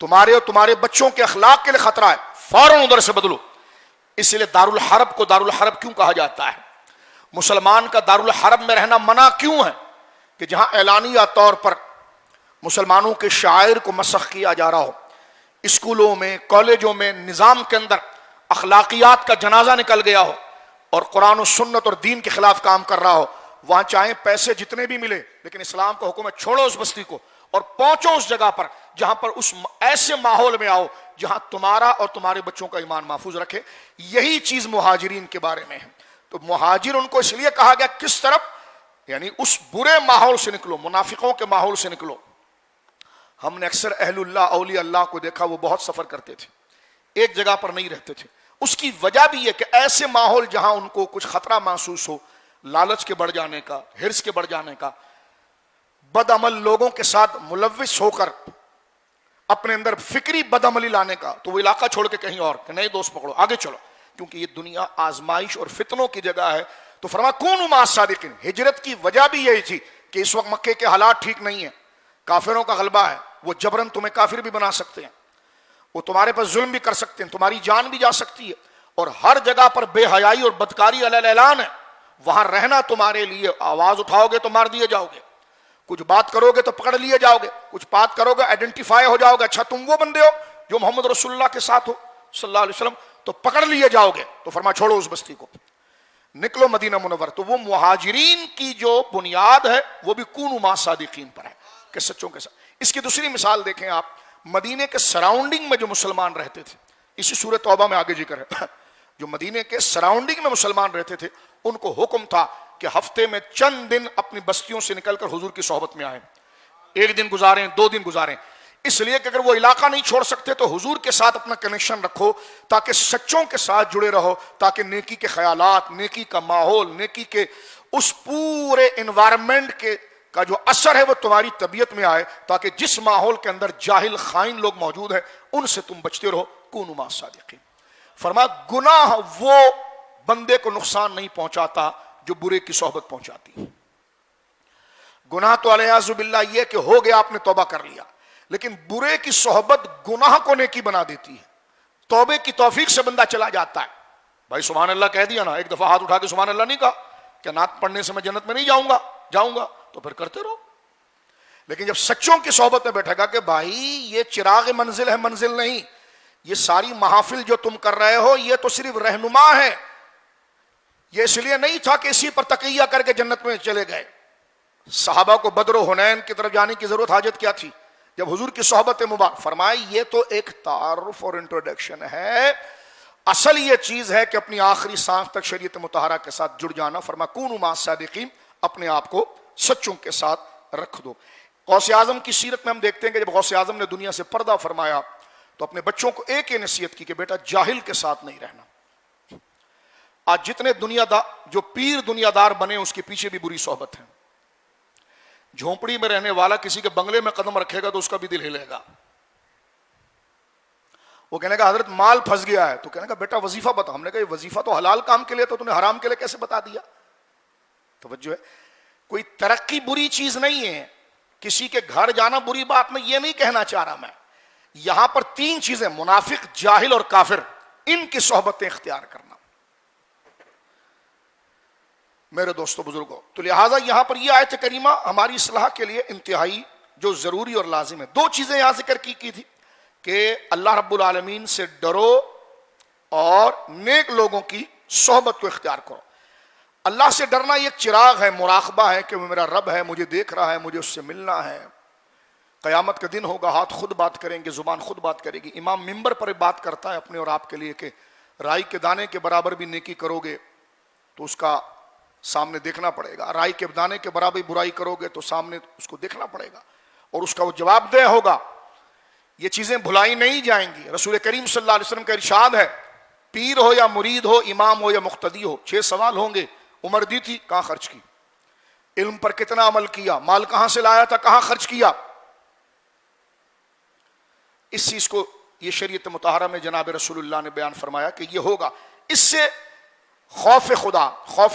تمہارے اور تمہارے بچوں کے اخلاق کے لیے خطرہ ہے، فوراً ادھر سے بدلو. اس لیے دارالحرب کو دارالحرب کیوں کہا جاتا ہے؟ مسلمان کا دارالحرب میں رہنا منع کیوں ہے؟ کہ جہاں اعلانیہ طور پر مسلمانوں کے شاعر کو مسخ کیا جا رہا ہو، اسکولوں میں، کالجوں میں، نظام کے اندر اخلاقیات کا جنازہ نکل گیا ہو اور قرآن و سنت اور دین کے خلاف کام کر رہا ہو، وہاں چاہیں پیسے جتنے بھی ملے لیکن اسلام کا حکم ہے چھوڑو اس بستی کو اور پہنچو اس جگہ پر جہاں پر اس ایسے ماحول میں آؤ جہاں تمہارا اور تمہارے بچوں کا ایمان محفوظ رکھے. یہی چیز مہاجرین کے بارے میں ہے. تو مہاجر ان کو اس لیے کہا گیا، کس طرف؟ یعنی اس برے ماحول سے نکلو، منافقوں کے ماحول سے نکلو. ہم نے اکثر اہل اللہ، اولیاء اللہ کو دیکھا، وہ بہت سفر کرتے تھے، ایک جگہ پر نہیں رہتے تھے. اس کی وجہ بھی ہے کہ ایسے ماحول جہاں ان کو کچھ خطرہ محسوس ہو، لالچ کے بڑھ جانے کا، حرص کے بڑھ جانے کا، بد عمل لوگوں کے ساتھ ملوث ہو کر اپنے اندر فکری بد عملی لانے کا، تو وہ علاقہ چھوڑ کے کہیں اور کہ نئے دوست پکڑو، آگے چلو، کیونکہ یہ دنیا آزمائش اور فتنوں کی جگہ ہے۔ تو فرمایا کونوا مع الصادقین۔ ہجرت کی وجہ بھی یہی تھی کہ اس وقت مکے کے حالات ٹھیک نہیں ہیں، کافروں کا غلبہ ہے، وہ جبرن تمہیں کافر بھی بنا سکتے ہیں، وہ تمہارے پر ظلم بھی کر سکتے ہیں، تمہاری جان بھی جا سکتی ہے، اور ہر جگہ پر بے حیائی اور بدکاری علی الاعلان ہے، وہاں رہنا تمہارے لیے، آواز اٹھاؤ گے تو مار دیے جاؤ گے، کچھ بات کرو گے تو پکڑ لیے جاؤ گے، کچھ بات کرو گے آئیڈینٹیفائی ہو جاؤ گے، اچھا تم وہ بندے ہو جو محمد رسول اللہ کے ساتھ ہو صلی اللہ علیہ وسلم، تو پکڑ لیے جاؤ گے۔ تو فرمایا چھوڑو اس بستی کو، نکلو مدینہ منور۔ تو وہ مہاجرین کی جو بنیاد ہے وہ بھی کونوا مع الصادقین پر ہے کہ سچوں کے ساتھ۔ اس کی دوسری مثال دیکھیں آپ، مدینے کے سراؤنڈنگ میں جو مسلمان رہتے تھے، اسی سورہ توبہ میں آگے ذکر ہے، جو مدینے کے سراؤنڈنگ میں مسلمان رہتے تھے ان کو حکم تھا کہ ہفتے میں چند دن اپنی بستیوں سے نکل کر حضور کی صحبت میں آئیں، ایک دن گزاریں، 2 دن گزاریں، اس لیے کہ اگر وہ علاقہ نہیں چھوڑ سکتے تو حضور کے ساتھ اپنا کنیکشن رکھو، تاکہ سچوں کے ساتھ جڑے رہو، تاکہ نیکی کے خیالات، نیکی کا ماحول، نیکی کے اس پورے انوائرمنٹ کے کا جو اثر ہے وہ تمہاری طبیعت میں آئے، تاکہ جس ماحول کے اندر جاہل خائن لوگ موجود ہیں ان سے تم بچتے رہو۔ کونوا مع الصادقین۔ فرمایا گناہ وہ بندے کو نقصان نہیں پہنچاتا جو برے کی صحبت پہنچاتی۔ گناہ تو علیاذ باللہ یہ کہ ہو گیا، آپ نے توبہ کر لیا، لیکن برے کی صحبت گناہ کو نیکی بنا دیتی ہے، توبے کی توفیق سے بندہ چلا جاتا ہے۔ بھائی سبحان اللہ کہہ دیا نا، ایک دفعہ ہاتھ اٹھا کے سبحان اللہ نہیں کہا کہ نعت پڑھنے سے میں جنت میں نہیں جاؤں گا تو پھر کرتے رہو۔ لیکن جب سچوں کی صحبت میں بیٹھے گا کہ بھائی یہ چراغ منزل ہے، منزل نہیں، یہ ساری محافل جو تم کر رہے ہو یہ تو صرف رہنما ہے، یہ اس لیے نہیں تھا کہ اسی پر تقیہ کر کے جنت میں چلے گئے۔ صحابہ کو بدر و حنین کی طرف جانے کی ضرورت حاجت کیا تھی جب حضور کی صحبت مبارک؟ فرمائے یہ تو ایک تعارف اور انٹروڈکشن ہے، اصل یہ چیز ہے کہ اپنی آخری سانس تک شریعت مطہرہ کے ساتھ جڑ جانا۔ فرمایا کونوا مع الصادقین، اپنے آپ کو سچوں کے ساتھ رکھ دو۔ غوث اعظم کی سیرت میں ہم دیکھتے ہیں کہ جب غوث اعظم نے دنیا سے پردہ فرمایا تو اپنے بچوں کو ایک ہی نصیحت کی کہ بیٹا جاہل کے ساتھ نہیں رہنا۔ آج جتنے جو پیر دنیا دار بنے اس کے پیچھے بھی بری صحبت ہے۔ جھونپڑی میں رہنے والا کسی کے بنگلے میں قدم رکھے گا تو اس کا بھی دل ہلے گا، وہ کہنے کا حضرت مال پھنس گیا ہے، تو کہنے کا بیٹا وظیفہ بتا۔ ہم نے کہا یہ وظیفہ تو حلال کام کے لیے، تو تم نے حرام کے لیے کیسے بتا دیا؟ توجہ ہے، کوئی ترقی بری چیز نہیں ہے، کسی کے گھر جانا بری بات نہیں، یہ نہیں کہنا چاہ رہا میں۔ یہاں پر 3 چیزیں، منافق، جاہل اور کافر، ان کی صحبتیں اختیار کرنا میرے دوستو بزرگوں۔ تو لہٰذا یہاں پر یہ آیت کریمہ ہماری اصلاح کے لیے انتہائی جو ضروری اور لازم ہے۔ 2 چیزیں یہاں ذکر کی تھی کہ اللہ رب العالمین سے ڈرو اور نیک لوگوں کی صحبت کو اختیار کرو۔ اللہ سے ڈرنا یہ ایک چراغ ہے، مراقبہ ہے کہ وہ میرا رب ہے، مجھے دیکھ رہا ہے، مجھے اس سے ملنا ہے۔ قیامت کا دن ہوگا، ہاتھ خود بات کریں گے، زبان خود بات کرے گی۔ امام ممبر پر بات کرتا ہے اپنے اور آپ کے لیے کہ رائی کے دانے کے برابر بھی نیکی کرو گے تو اس کا سامنے دیکھنا پڑے گا، رائی کے دانے کے برابر برائی کرو گے تو سامنے اس کو دیکھنا پڑے گا اور اس کا وہ جواب دہ ہوگا۔ یہ چیزیں بھلائی نہیں جائیں گی۔ رسول کریم صلی اللہ علیہ وسلم کا ارشاد ہے، پیر ہو یا مرید ہو، امام ہو یا مقتدی ہو، 6 سوال ہوں گے۔ عمر دی تھی، کہاں خرچ کی؟ علم پر کتنا عمل کیا؟ مال کہاں سے لایا تھا، کہاں خرچ کیا؟ اس چیز کو یہ شریعت مطہرہ میں جناب رسول اللہ نے بیان فرمایا کہ یہ ہوگا۔ اس سے خوف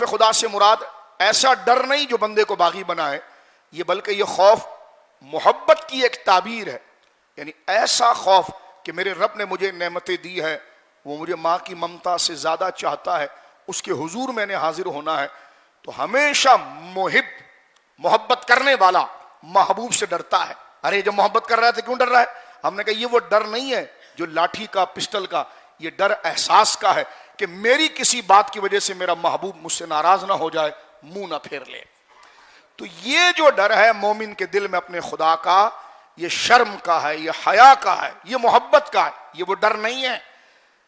خدا سے مراد ایسا ڈر نہیں جو بندے کو باغی بنائے، یہ بلکہ یہ خوف محبت کی ایک تعبیر ہے، یعنی ایسا خوف کہ میرے رب نے مجھے نعمتیں دی ہے، وہ مجھے ماں کی ممتا سے زیادہ چاہتا ہے، اس کے حضور میں نے حاضر ہونا ہے۔ تو ہمیشہ محبت کرنے والا محبوب سے ڈرتا ہے۔ ارے جب محبت کر رہا ہے تو کیوں ڈر رہا ہے؟ ہم نے کہا یہ وہ ڈر نہیں ہے جو لاٹھی کا، پسٹل کا، یہ ڈر احساس کا ہے کہ میری کسی بات کی وجہ سے میرا محبوب مجھ سے ناراض نہ ہو جائے، منہ نہ پھیر لے۔ تو یہ جو ڈر ہے مومن کے دل میں اپنے خدا کا، یہ شرم کا ہے، یہ حیا کا ہے، یہ محبت کا ہے۔ یہ وہ ڈر نہیں ہے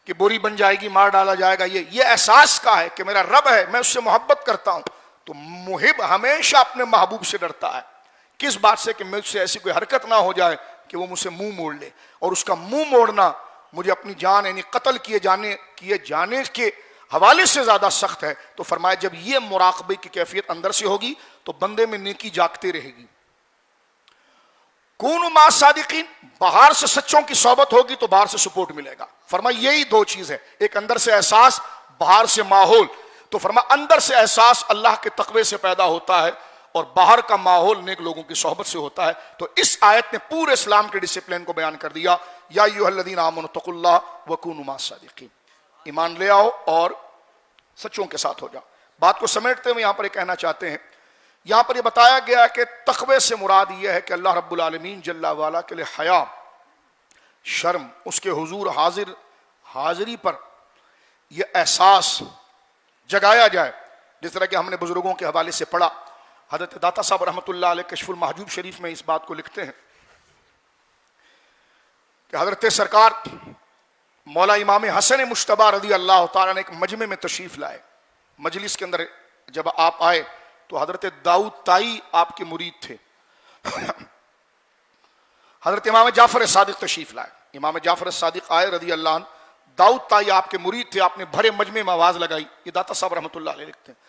کہ بوری بن جائے گی، مار ڈالا جائے گا، یہ احساس کا ہے کہ میرا رب ہے، میں اس سے محبت کرتا ہوں۔ تو محب ہمیشہ اپنے محبوب سے ڈرتا ہے، کس بات سے؟ کہ مجھ سے ایسی کوئی حرکت نہ ہو جائے کہ وہ مجھ سے منہ موڑ لے، اور اس کا منہ موڑنا مجھے اپنی جان یعنی قتل کیے جانے کے حوالے سے زیادہ سخت ہے۔ تو فرمایا جب یہ مراقبے کی کیفیت اندر سے ہوگی تو بندے میں نیکی جاگتے رہے گی، کونوا مع الصادقین، باہر سے سچوں کی صحبت ہوگی تو باہر سے سپورٹ ملے گا. فرمایا یہی دو چیز ہے، ایک اندر سے احساس، باہر سے ماحول. تو فرمایا اندر سے احساس اللہ کے تقوی سے پیدا ہوتا ہے اور باہر کا ماحول نیک لوگوں کی صحبت سے ہوتا ہے. تو اس آیت نے پورے اسلام کے ڈسپلن کو بیان کر دیا. یا ایھا الذین آمنوا اتقوا اللہ وکونوا مع الصادقین، ایمان لے آؤ اور سچوں کے ساتھ ہو جاؤ. بات کو سمیٹتے ہوئے یہاں پر یہ کہنا چاہتے ہیں، یہاں پر یہ بتایا گیا ہے کہ تقوی سے مراد یہ ہے کہ اللہ رب العالمین جل وعلا کے لیے حیا، شرم، اس کے حضور حاضری پر یہ احساس جگایا جائے. جس طرح کہ ہم نے بزرگوں کے حوالے سے پڑھا، حضرت داتا صاحب رحمۃ اللہ علیہ کشف المحجوب شریف میں اس بات کو لکھتے ہیں کہ حضرت سرکار مولا امام حسن مجتبی رضی اللہ تعالیٰ نے ایک مجمع میں تشریف لائے. مجلس کے اندر جب آپ آئے تو حضرت داؤد طائی آپ کے مرید تھے. حضرت امام جعفر صادق تشریف لائے. امام جعفر صادق آئے رضی اللہ عنہ، داؤد طائی آپ کے مرید تھے. آپ نے بھرے مجمع میں آواز لگائی. یہ داتا صاحب رحمۃ اللہ علیہ لکھتے ہیں،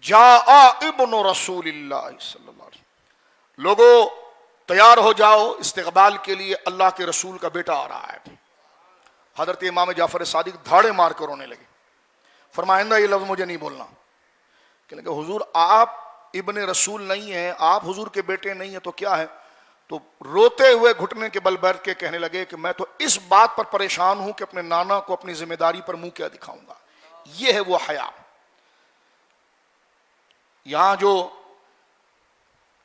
جاء ابن رسول اللہ صلی اللہ علیہ وسلم، لوگوں تیار ہو جاؤ استقبال کے لیے، اللہ کے رسول کا بیٹا آ رہا ہے. حضرت امام جعفر صادق دھاڑے مار کر رونے لگے. فرمایا آئندہ یہ لفظ مجھے نہیں بولنا. کہ لگے حضور آپ ابن رسول نہیں ہیں، آپ حضور کے بیٹے نہیں ہیں تو کیا ہے؟ تو روتے ہوئے گھٹنے کے بل بیٹھ کے کہنے لگے کہ میں تو اس بات پر پریشان ہوں کہ اپنے نانا کو اپنی ذمہ داری پر منہ کیا دکھاؤں گا. یہ ہے وہ حیا. یہاں جو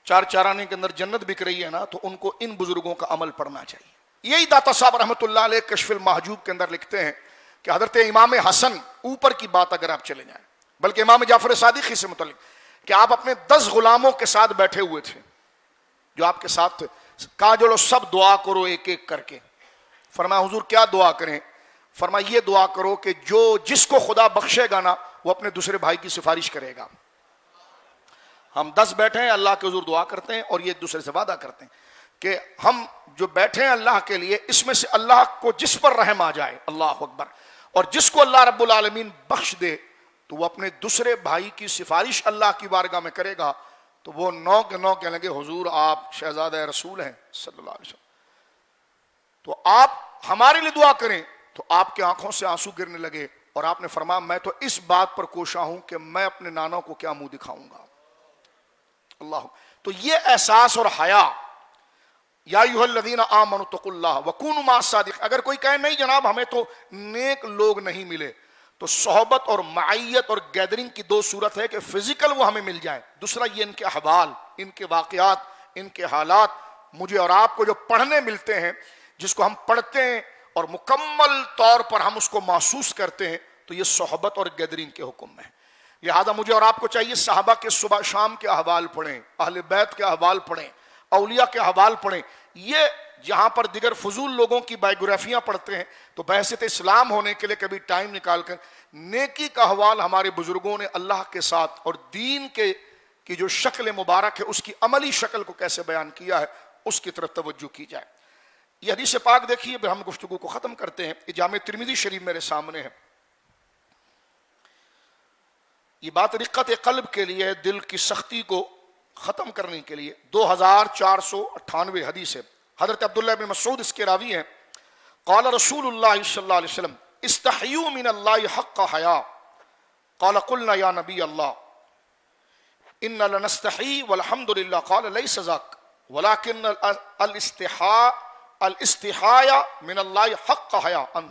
چار چارانے کے اندر جنت بک رہی ہے نا، تو ان کو ان بزرگوں کا عمل پڑھنا چاہیے. یہی داتا صاحب رحمۃ اللہ علیہ کشف المحجوب کے اندر لکھتے ہیں کہ حضرت امام حسن، اوپر کی بات اگر آپ چلے جائیں، بلکہ امام جعفر صادق ہی سے متعلق، کہ آپ اپنے 10 غلاموں کے ساتھ بیٹھے ہوئے تھے جو آپ کے ساتھ تھے. کہا جو لو سب دعا کرو ایک ایک کر کے. فرمایا حضور کیا دعا کریں؟ فرمایا یہ دعا کرو کہ جس کو خدا بخشے گا نا، وہ اپنے دوسرے بھائی کی سفارش کرے گا. ہم 10 بیٹھے ہیں، اللہ کے حضور دعا کرتے ہیں اور یہ ایک دوسرے سے وعدہ کرتے ہیں کہ ہم جو بیٹھے ہیں اللہ کے لیے، اس میں سے اللہ کو جس پر رحم آ جائے، اللہ اکبر، اور جس کو اللہ رب العالمین بخش دے تو وہ اپنے دوسرے بھائی کی سفارش اللہ کی بارگاہ میں کرے گا. تو وہ 9 کے 9 کہنے لگے حضور آپ شہزادہ رسول ہیں صلی اللہ علیہ وسلم، تو آپ ہمارے لیے دعا کریں. تو آپ کے آنکھوں سے آنسو گرنے لگے اور آپ نے فرمایا میں تو اس بات پر کوشاں ہوں کہ میں اپنے نانا کو کیا منہ دکھاؤں گا. اللہ. تو یہ احساس اور حیا، یا ایھا الذین آمنوا اتقوا اللہ وکونوا مع الصادقین. اگر کوئی کہے نہیں جناب ہمیں تو نیک لوگ نہیں ملے، تو صحبت اور معیت اور گیدرنگ کی 2 صورت ہے کہ فزیکل وہ ہمیں مل جائے، دوسرا یہ ان کے احوال، ان کے واقعات، ان کے حالات مجھے اور آپ کو جو پڑھنے ملتے ہیں، جس کو ہم پڑھتے ہیں اور مکمل طور پر ہم اس کو محسوس کرتے ہیں، تو یہ صحبت اور گیدرنگ کے حکم ہے. لہذا مجھے اور آپ کو چاہیے صحابہ کے صبح شام کے احوال پڑھیں، اہل بیت کے احوال پڑھیں، اولیاء کے احوال پڑھیں. یہ جہاں پر دیگر فضول لوگوں کی بائیوگرافیاں پڑھتے ہیں، تو بحیثیت اسلام ہونے کے لیے کبھی ٹائم نکال کر نیکی کا احوال ہمارے بزرگوں نے اللہ کے ساتھ اور دین کی جو شکل مبارک ہے اس کی عملی شکل کو کیسے بیان کیا ہے، اس کی طرف توجہ کی جائے. یہ حدیث پاک دیکھیے، پھر ہم گفتگو کو ختم کرتے ہیں. یہ جامع ترمذی شریف میرے سامنے ہے. یہ بات رقت قلب کے لیے، دل کی سختی کو ختم کرنے کے لیے. 2498 حدیث ہے. حضرت عبداللہ بن مسعود اس کے راوی ہیں. قال رسول اللہ صلی اللہ علیہ وسلم استحیوا من اللہ حق حیا. قال قلنا یا نبی اللہ ان لنستحی والحمد للہ. قال لیس ذاک ولكن الاستحاء من اللہ حق حیا ان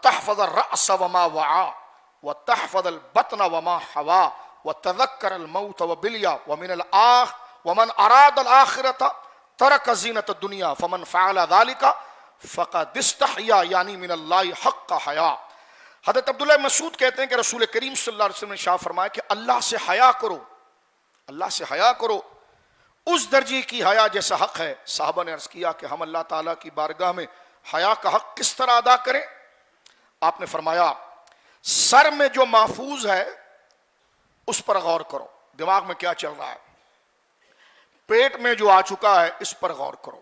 تحفظ الرأس وما وعى وتحفظ البطن وما حوى وتذكر الموت وبليا ومن أراد الآخرة ترك زينة الدنيا فمن فعل ذلك فقد استحيا یعنی من اللہ حق حیا. حضرت عبداللہ مسعود کہتے ہیں کہ رسول کریم صلی اللہ علیہ وسلم نے ارشاد فرمایا کہ اللہ سے حیا کرو، اللہ سے حیا کرو اس درجے کی حیا جیسا حق ہے. صحابہ نے عرض کیا کہ ہم اللہ تعالیٰ کی بارگاہ میں حیا کا حق کس طرح ادا کریں؟ آپ نے فرمایا سر میں جو محفوظ ہے اس پر غور کرو، دماغ میں کیا چل رہا ہے. پیٹ میں جو آ چکا ہے اس پر غور کرو.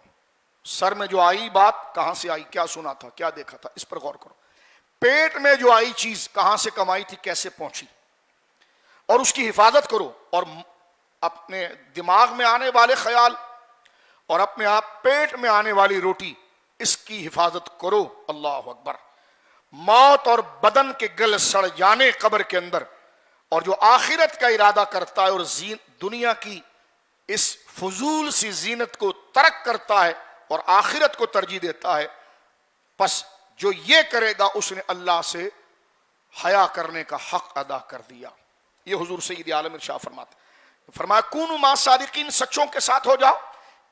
سر میں جو آئی بات کہاں سے آئی، کیا سنا تھا، کیا دیکھا تھا، اس پر غور کرو. پیٹ میں جو آئی چیز کہاں سے کمائی تھی، کیسے پہنچی، اور اس کی حفاظت کرو. اور اپنے دماغ میں آنے والے خیال اور اپنے آپ پیٹ میں آنے والی روٹی اس کی حفاظت کرو. اللہ اکبر. موت اور بدن کے گل سڑ جانے قبر کے اندر، اور جو آخرت کا ارادہ کرتا ہے اور دنیا کی اس فضول سی زینت کو ترک کرتا ہے اور آخرت کو ترجیح دیتا ہے، پس جو یہ کرے گا اس نے اللہ سے حیا کرنے کا حق ادا کر دیا. یہ حضور سید عالم ارشاد فرماتے، فرمایا کونوا مع صادقین، سچوں کے ساتھ ہو جاؤ.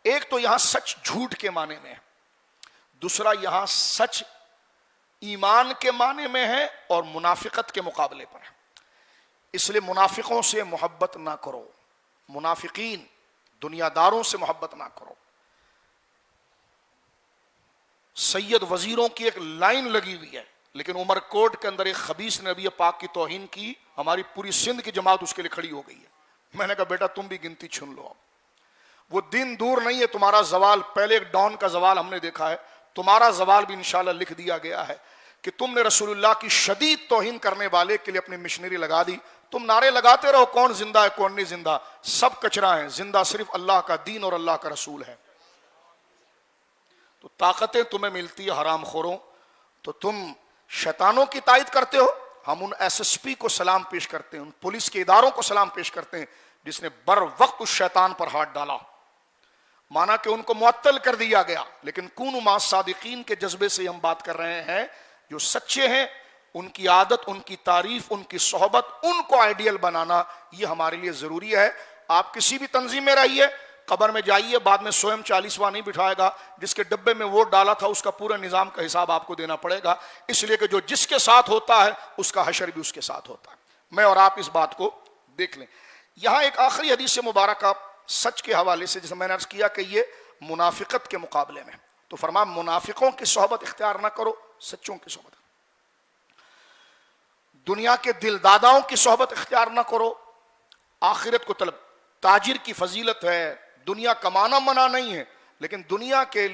ایک تو یہاں سچ جھوٹ کے معنی میں ہے، دوسرا یہاں سچ ایمان کے معنی میں ہے اور منافقت کے مقابلے پر ہے. اس لیے منافقوں سے محبت نہ کرو، منافقین دنیا داروں سے محبت نہ کرو. سید وزیروں کی ایک لائن لگی ہوئی ہے، لیکن عمر کوٹ کے اندر ایک خبیث نے نبی پاک کی توہین کی، ہماری پوری سندھ کی جماعت اس کے لیے کھڑی ہو گئی ہے. میں نے کہا بیٹا تم بھی گنتی چھن لو. وہ دن دور نہیں ہے تمہارا زوال. پہلے ایک ڈان کا زوال ہم نے دیکھا ہے، تمہارا زوال بھی انشاءاللہ لکھ دیا گیا ہے کہ تم نے رسول اللہ کی شدید توہین کرنے والے کے لیے اپنی مشنری لگا دی. تم نعرے لگاتے رہو کون زندہ ہے کون نہیں زندہ، سب کچرا ہے، زندہ صرف اللہ کا دین اور اللہ کا رسول ہے. تو طاقتیں تمہیں ملتی ہے حرام خوروں، تو تم شیطانوں کی تائید کرتے ہو. ہم ان ایس ایس پی کو سلام پیش کرتے ہیں، ان پولیس کے اداروں کو سلام پیش کرتے ہیں جس نے بر وقت اس شیطان پر ہاتھ ڈالا، مانا کہ ان کو معطل کر دیا گیا. لیکن کونوا مع صادقین کے جذبے سے ہم بات کر رہے ہیں. جو سچے ہیں ان کی عادت، ان کی تعریف، ان کی صحبت، ان کو آئیڈیل بنانا یہ ہمارے لیے ضروری ہے. آپ کسی بھی تنظیم میں رہیے، قبر میں جائیے، بعد میں سوئم 40واں نہیں بٹھائے گا. جس کے ڈبے میں ووٹ ڈالا تھا اس کا پورا نظام کا حساب آپ کو دینا پڑے گا، اس لیے کہ جو جس کے ساتھ ہوتا ہے اس کا حشر بھی اس کے ساتھ ہوتا ہے. میں اور آپ اس بات کو دیکھ لیں. یہاں ایک آخری حدیث مبارکہ سچ کے حوالے سے، جسے میں نے عرض کیا کہ یہ منافقت کے مقابلے میں، تو فرمایا منافقوں کی صحبت اختیار نہ کرو، سچوں کی صحبت. دنیا کے دلداداؤں کی صحبت اختیار نہ کرو، آخرت کو طلب. تاجر کی فضیلت ہے، دنیا کمانا منع نہیں ہے، لیکن دنیا کے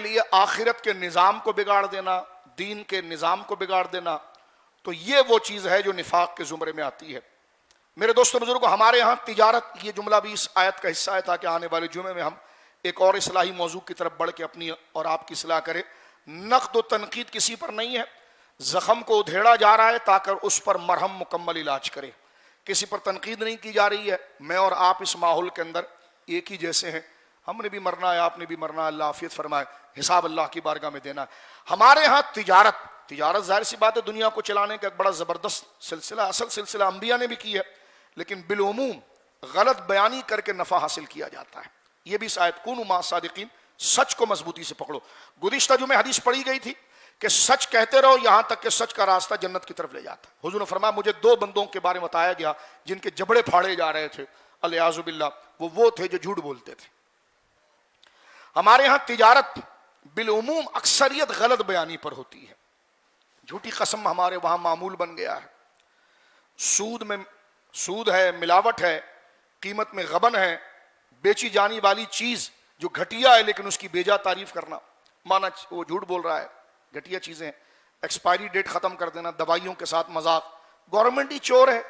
لیے آخرت کے نظام کو بگاڑ دینا، دین کے نظام کو بگاڑ دینا، تو یہ وہ چیز ہے جو نفاق کے زمرے میں آتی ہے. میرے دوستو بزرگوں، ہمارے ہاں تجارت، یہ جملہ بھی اس آیت کا حصہ ہے تاکہ آنے والے جمعے میں ہم ایک اور اصلاحی موضوع کی طرف بڑھ کے اپنی اور آپ کی اصلاح کریں. نقد و تنقید کسی پر نہیں ہے، زخم کو ادھیڑا جا رہا ہے تاکہ اس پر مرہم مکمل علاج کرے. کسی پر تنقید نہیں کی جا رہی ہے. میں اور آپ اس ماحول کے اندر ایک ہی جیسے ہیں، ہم نے بھی مرنا ہے، آپ نے بھی مرنا ہے، اللہ عافیت فرمائے، حساب اللہ کی بارگاہ میں دینا ہے. ہمارے ہاں تجارت ظاہر سی بات ہے دنیا کو چلانے کا ایک بڑا زبردست سلسلہ، اصل سلسلہ انبیاء نے بھی کی ہے، لیکن بالعموم غلط بیانی کر کے نفع حاصل کیا جاتا ہے. یہ بھی شاید کونوا مع صادقین، سچ کو مضبوطی سے پکڑو. گزشتہ جمعے حدیث پڑھی گئی تھی کہ سچ کہتے رہو یہاں تک کہ سچ کا راستہ جنت کی طرف لے جاتا. حضور نے فرمایا مجھے 2 بندوں کے بارے میں بتایا گیا جن کے جبڑے پھاڑے جا رہے تھے، الیاذ باللہ، وہ تھے جو جھوٹ بولتے تھے. ہمارے ہاں تجارت بالعموم اکثریت غلط بیانی پر ہوتی ہے. جھوٹی قسم ہمارے وہاں معمول بن گیا ہے. سود ہے، ملاوٹ ہے، قیمت میں غبن ہے، بیچی جانے والی چیز جو گھٹیا ہے لیکن اس کی بیجا تعریف کرنا، مانا وہ جھوٹ بول رہا ہے، گھٹیا چیزیں، ایکسپائری ڈیٹ ختم کر دینا، دوائیوں کے ساتھ مذاق. گورنمنٹ ہی چور ہے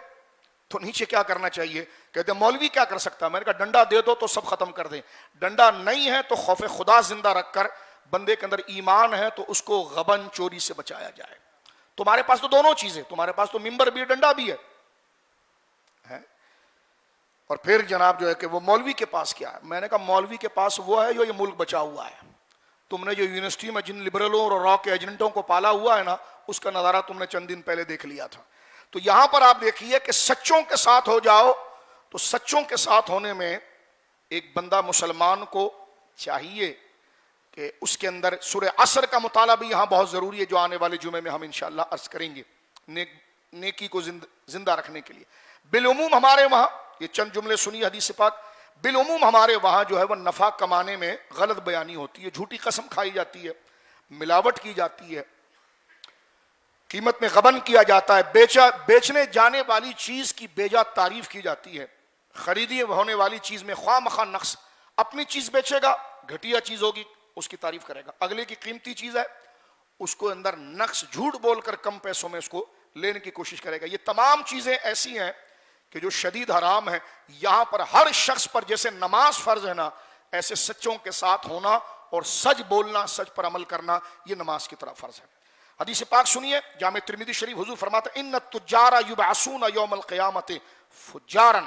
تو نیچے کیا کرنا چاہیے؟ کہتے ہیں مولوی کیا کر سکتا ہے؟ میں نے کہا ڈنڈا دے دو تو سب ختم کر دیں. ڈنڈا نہیں ہے تو خوف خدا زندہ رکھ کر بندے کے اندر ایمان ہے تو اس کو غبن چوری سے بچایا جائے. تمہارے پاس تو دونوں چیزیں، تمہارے پاس تو ممبر بھی ہے، ڈنڈا بھی ہے. اور پھر جناب جو ہے کہ وہ مولوی کے پاس کیا ہے؟ میں نے کہا مولوی کے پاس وہ ہے جو یہ ملک بچا ہوا ہے. تم نے جو یونیورسٹی میں جن لبرلوں اور را کے ایجنٹوں کو پالا ہوا ہے نا، اس کا نظارہ تم نے چند دن پہلے دیکھ لیا تھا. تو یہاں پر آپ دیکھیے کہ سچوں کے ساتھ ہو جاؤ. تو سچوں کے ساتھ ہونے میں ایک بندہ مسلمان کو چاہیے کہ اس کے اندر سورہ عصر کا مطالعہ بھی یہاں بہت ضروری ہے، جو آنے والے جمعے میں ہم انشاءاللہ عرض کریں گے نیکی کو زندہ رکھنے کے لیے. بالعموم ہمارے وہاں یہ چند جملے سنی حدیث پاک، بالعموم ہمارے وہاں جو ہے وہ نفع کمانے میں غلط بیانی ہوتی ہے، جھوٹی قسم کھائی جاتی ہے، ملاوٹ کی جاتی ہے، قیمت میں غبن کیا جاتا ہے، بیچنے جانے والی چیز کی بیجا تعریف کی جاتی ہے، خریدی ہونے والی چیز میں خواہ مخواہ نقص. اپنی چیز بیچے گا، گھٹیا چیز ہوگی اس کی تعریف کرے گا، اگلے کی قیمتی چیز ہے اس کو اندر نقص جھوٹ بول کر کم پیسوں میں اس کو لینے کی کوشش کرے گا. یہ تمام چیزیں ایسی ہیں کہ جو شدید حرام ہے یہاں پر ہر شخص پر جیسے نماز فرض ہے نا، ایسے سچوں کے ساتھ ہونا اور سچ بولنا، سچ پر عمل کرنا، یہ نماز کی طرح فرض ہے۔ حدیث پاک سنیے، جامع ترمذی شریف، حضور فرماتا ہے ان التجار یبعثون یوم القیامت فجارا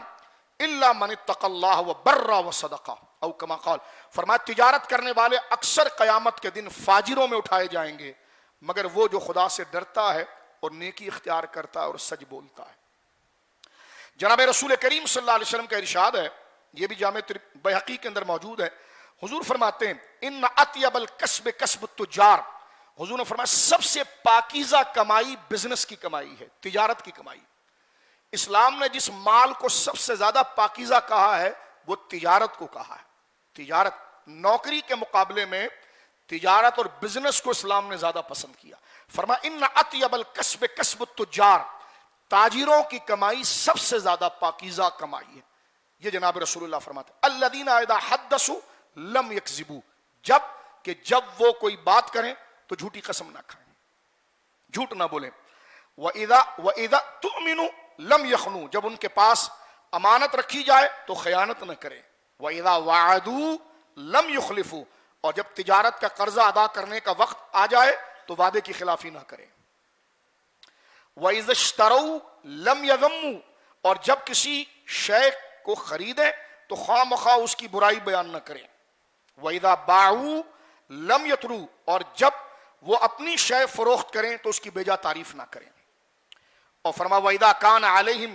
الا من اتقى اللہ وبر وصدقہ، او کما قال، فرمایا تجارت کرنے والے اکثر قیامت کے دن فاجروں میں اٹھائے جائیں گے مگر وہ جو خدا سے ڈرتا ہے اور نیکی اختیار کرتا ہے اور سچ بولتا ہے۔ جناب رسول کریم صلی اللہ علیہ وسلم کا ارشاد ہے، یہ بھی جامع بیہقی کے اندر موجود ہے، حضور فرماتے ہیں ان اطیب الکسب کسب التجار، حضور نے فرمایا سب سے پاکیزہ کمائی بزنس کی کمائی ہے، تجارت کی کمائی۔ اسلام نے جس مال کو سب سے زیادہ پاکیزہ کہا ہے وہ تجارت کو کہا ہے۔ تجارت، نوکری کے مقابلے میں تجارت اور بزنس کو اسلام نے زیادہ پسند کیا۔ فرمایا ان اطیب الکسب کسب التجار، تاجروں کی کمائی سب سے زیادہ پاکیزہ کمائی ہے۔ یہ جناب رسول اللہ فرماتے ہیں الذین اذا حدثوا لم یکذبوا، جب وہ کوئی بات کریں تو جھوٹی قسم نہ کھائیں، جھوٹ نہ بولیں۔ وَإِذَا تُؤْمِنُوا لَمْ يَخْنُوا، جب ان کے پاس امانت رکھی جائے تو خیانت نہ کریں۔ وَإِذَا وَعَدُوا لَمْ يُخْلِفُوا، اور جب تجارت کا قرضہ ادا کرنے کا وقت آ جائے تو وعدے کی خلافی نہ کریں۔ وَإِذَا اشْتَرَوْا لَمْ يَذَمُّوا، اور جب کسی شے کو خریدیں تو خواہ مخواہ اس کی برائی بیان نہ کریں۔ وَإِذَا بَاعُوا لَمْ يَتْرُوا، اور جب وہ اپنی شے فروخت کریں تو اس کی بیجا تعریف نہ کریں۔ اور فرما وَإِذَا كَانَ عَلَيْهِمْ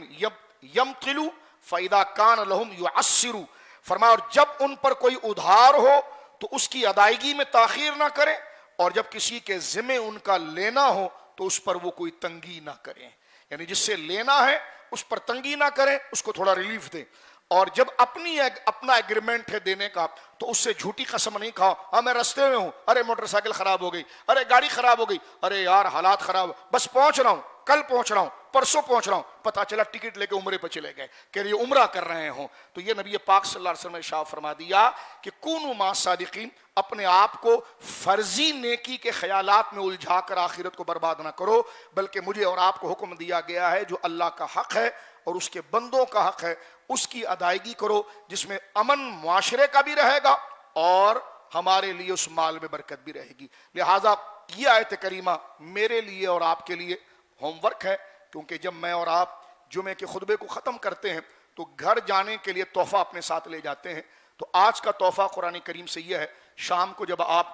يَمْطِلُوا فَإِذَا كَانَ لَهُمْ يُعَسِّرُوا، فرمایا اور جب ان پر کوئی ادھار ہو تو اس کی ادائیگی میں تاخیر نہ کریں، اور جب کسی کے ذمہ ان کا لینا ہو تو اس پر وہ کوئی تنگی نہ کریں، یعنی جس سے لینا ہے اس پر تنگی نہ کریں، اس کو تھوڑا ریلیف دیں۔ اور جب اپنا ایگریمنٹ ہے دینے کا تو اس سے جھوٹی قسم نہیں کھاؤ، ہاں میں رستے میں ہوں، ارے موٹر سائیکل خراب ہو گئی، ارے گاڑی خراب ہو گئی، ارے یار حالات خراب، بس پہنچ رہا ہوں، کل پہنچ رہا ہوں، پرسوں پہنچ رہا ہوں، پتہ چلا ٹکٹ لے کے عمرے پہ چلے گئے کہ یہ عمرہ کر رہے ہوں۔ تو یہ نبی پاک صلی اللہ علیہ وسلم نے ارشاد فرما دیا کہ کونوا مع الصادقین، اپنے آپ کو فرضی نیکی کے خیالات میں الجھا کر آخرت کو برباد نہ کرو، بلکہ مجھے اور آپ کو حکم دیا گیا ہے جو اللہ کا حق ہے اور اس کے بندوں کا حق ہے اس کی ادائیگی کرو، جس میں امن معاشرے کا بھی رہے گا اور ہمارے لیے اس مال میں برکت بھی رہے گی۔ لہٰذا یہ آیت کریمہ میرے لیے اور آپ کے لیے ہوم ورک ہے، کیونکہ جب میں اور آپ جمعے کے خطبے کو ختم کرتے ہیں تو گھر جانے کے لیے تحفہ اپنے ساتھ لے جاتے ہیں۔ تو آج کا تحفہ قرآن کریم سے یہ ہے، شام کو جب آپ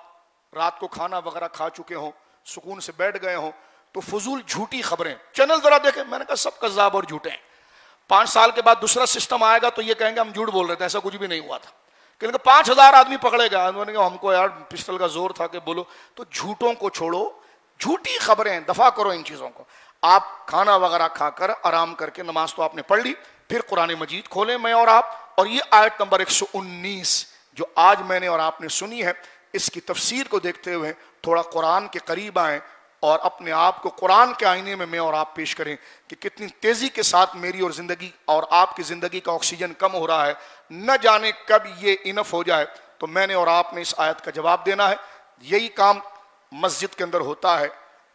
رات کو کھانا وغیرہ کھا چکے ہوں، سکون سے بیٹھ گئے ہوں، تو فضول جھوٹی خبریں چینل ذرا دیکھیں، میں نے کہا سب کذاب اور جھوٹے ہیں۔ 5 سال کے بعد دوسرا سسٹم آئے گا تو یہ کہیں گے ہم جھوٹ بول رہے تھے، ایسا کچھ بھی نہیں ہوا تھا، کیونکہ 5000 آدمی پکڑے گا، انہوں نے کہا ہم کو یار پسٹل کا زور تھا کہ بولو۔ تو جھوٹوں کو چھوڑو، جھوٹی خبریں دفع کرو، ان چیزوں کو۔ آپ کھانا وغیرہ کھا کر آرام کر کے نماز تو آپ نے پڑھ لی، پھر قرآن مجید کھولیں میں اور آپ، اور یہ آیت نمبر 119 جو آج میں نے اور آپ نے سنی ہے، اس کی تفسیر کو دیکھتے ہوئے تھوڑا قرآن کے قریب آئیں اور اپنے آپ کو قرآن کے آئینے میں اور آپ پیش کریں کہ کتنی تیزی کے ساتھ میری اور زندگی اور آپ کی زندگی کا آکسیجن کم ہو رہا ہے، نہ جانے کب یہ انف ہو جائے۔ تو میں نے اور آپ نے اس آیت کا جواب دینا ہے۔ یہی کام مسجد کے اندر ہوتا ہے،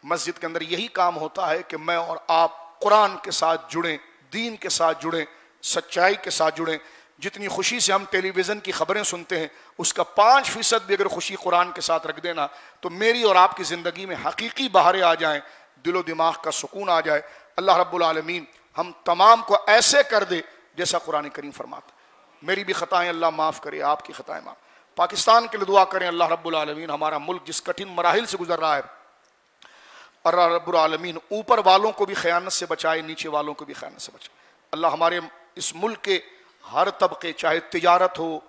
مسجد کے اندر یہی کام ہوتا ہے کہ میں اور آپ قرآن کے ساتھ جڑیں، دین کے ساتھ جڑیں، سچائی کے ساتھ جڑیں۔ جتنی خوشی سے ہم ٹیلی ویژن کی خبریں سنتے ہیں اس کا 5% بھی اگر خوشی قرآن کے ساتھ رکھ دینا تو میری اور آپ کی زندگی میں حقیقی بہاریں آ جائیں، دل و دماغ کا سکون آ جائے۔ اللہ رب العالمین ہم تمام کو ایسے کر دے جیسا قرآن کریم فرماتا۔ میری بھی خطائیں اللہ معاف کرے، آپ کی خطائیں معاف۔ پاکستان کے لیے دعا کریں، اللہ رب العالمین ہمارا ملک جس کٹھن مراحل سے گزر رہا ہے، اللہ رب العالمین اوپر والوں کو بھی خیانت سے بچائے، نیچے والوں کو بھی خیانت سے بچائے۔ اللہ ہمارے اس ملک کے ہر طبقے، چاہے تجارت ہو،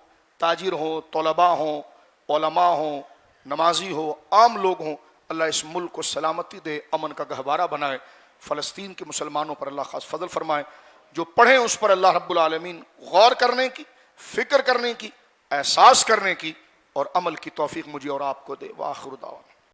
تاجر ہوں، طلباء ہوں، علماء ہوں، نمازی ہو، عام لوگ ہوں، اللہ اس ملک کو سلامتی دے، امن کا گہوارہ بنائے۔ فلسطین کے مسلمانوں پر اللہ خاص فضل فرمائے، جو پڑھیں اس پر اللہ رب العالمین غور کرنے کی، فکر کرنے کی، احساس کرنے کی اور عمل کی توفیق مجھے اور آپ کو دے۔ وآخر دعوانا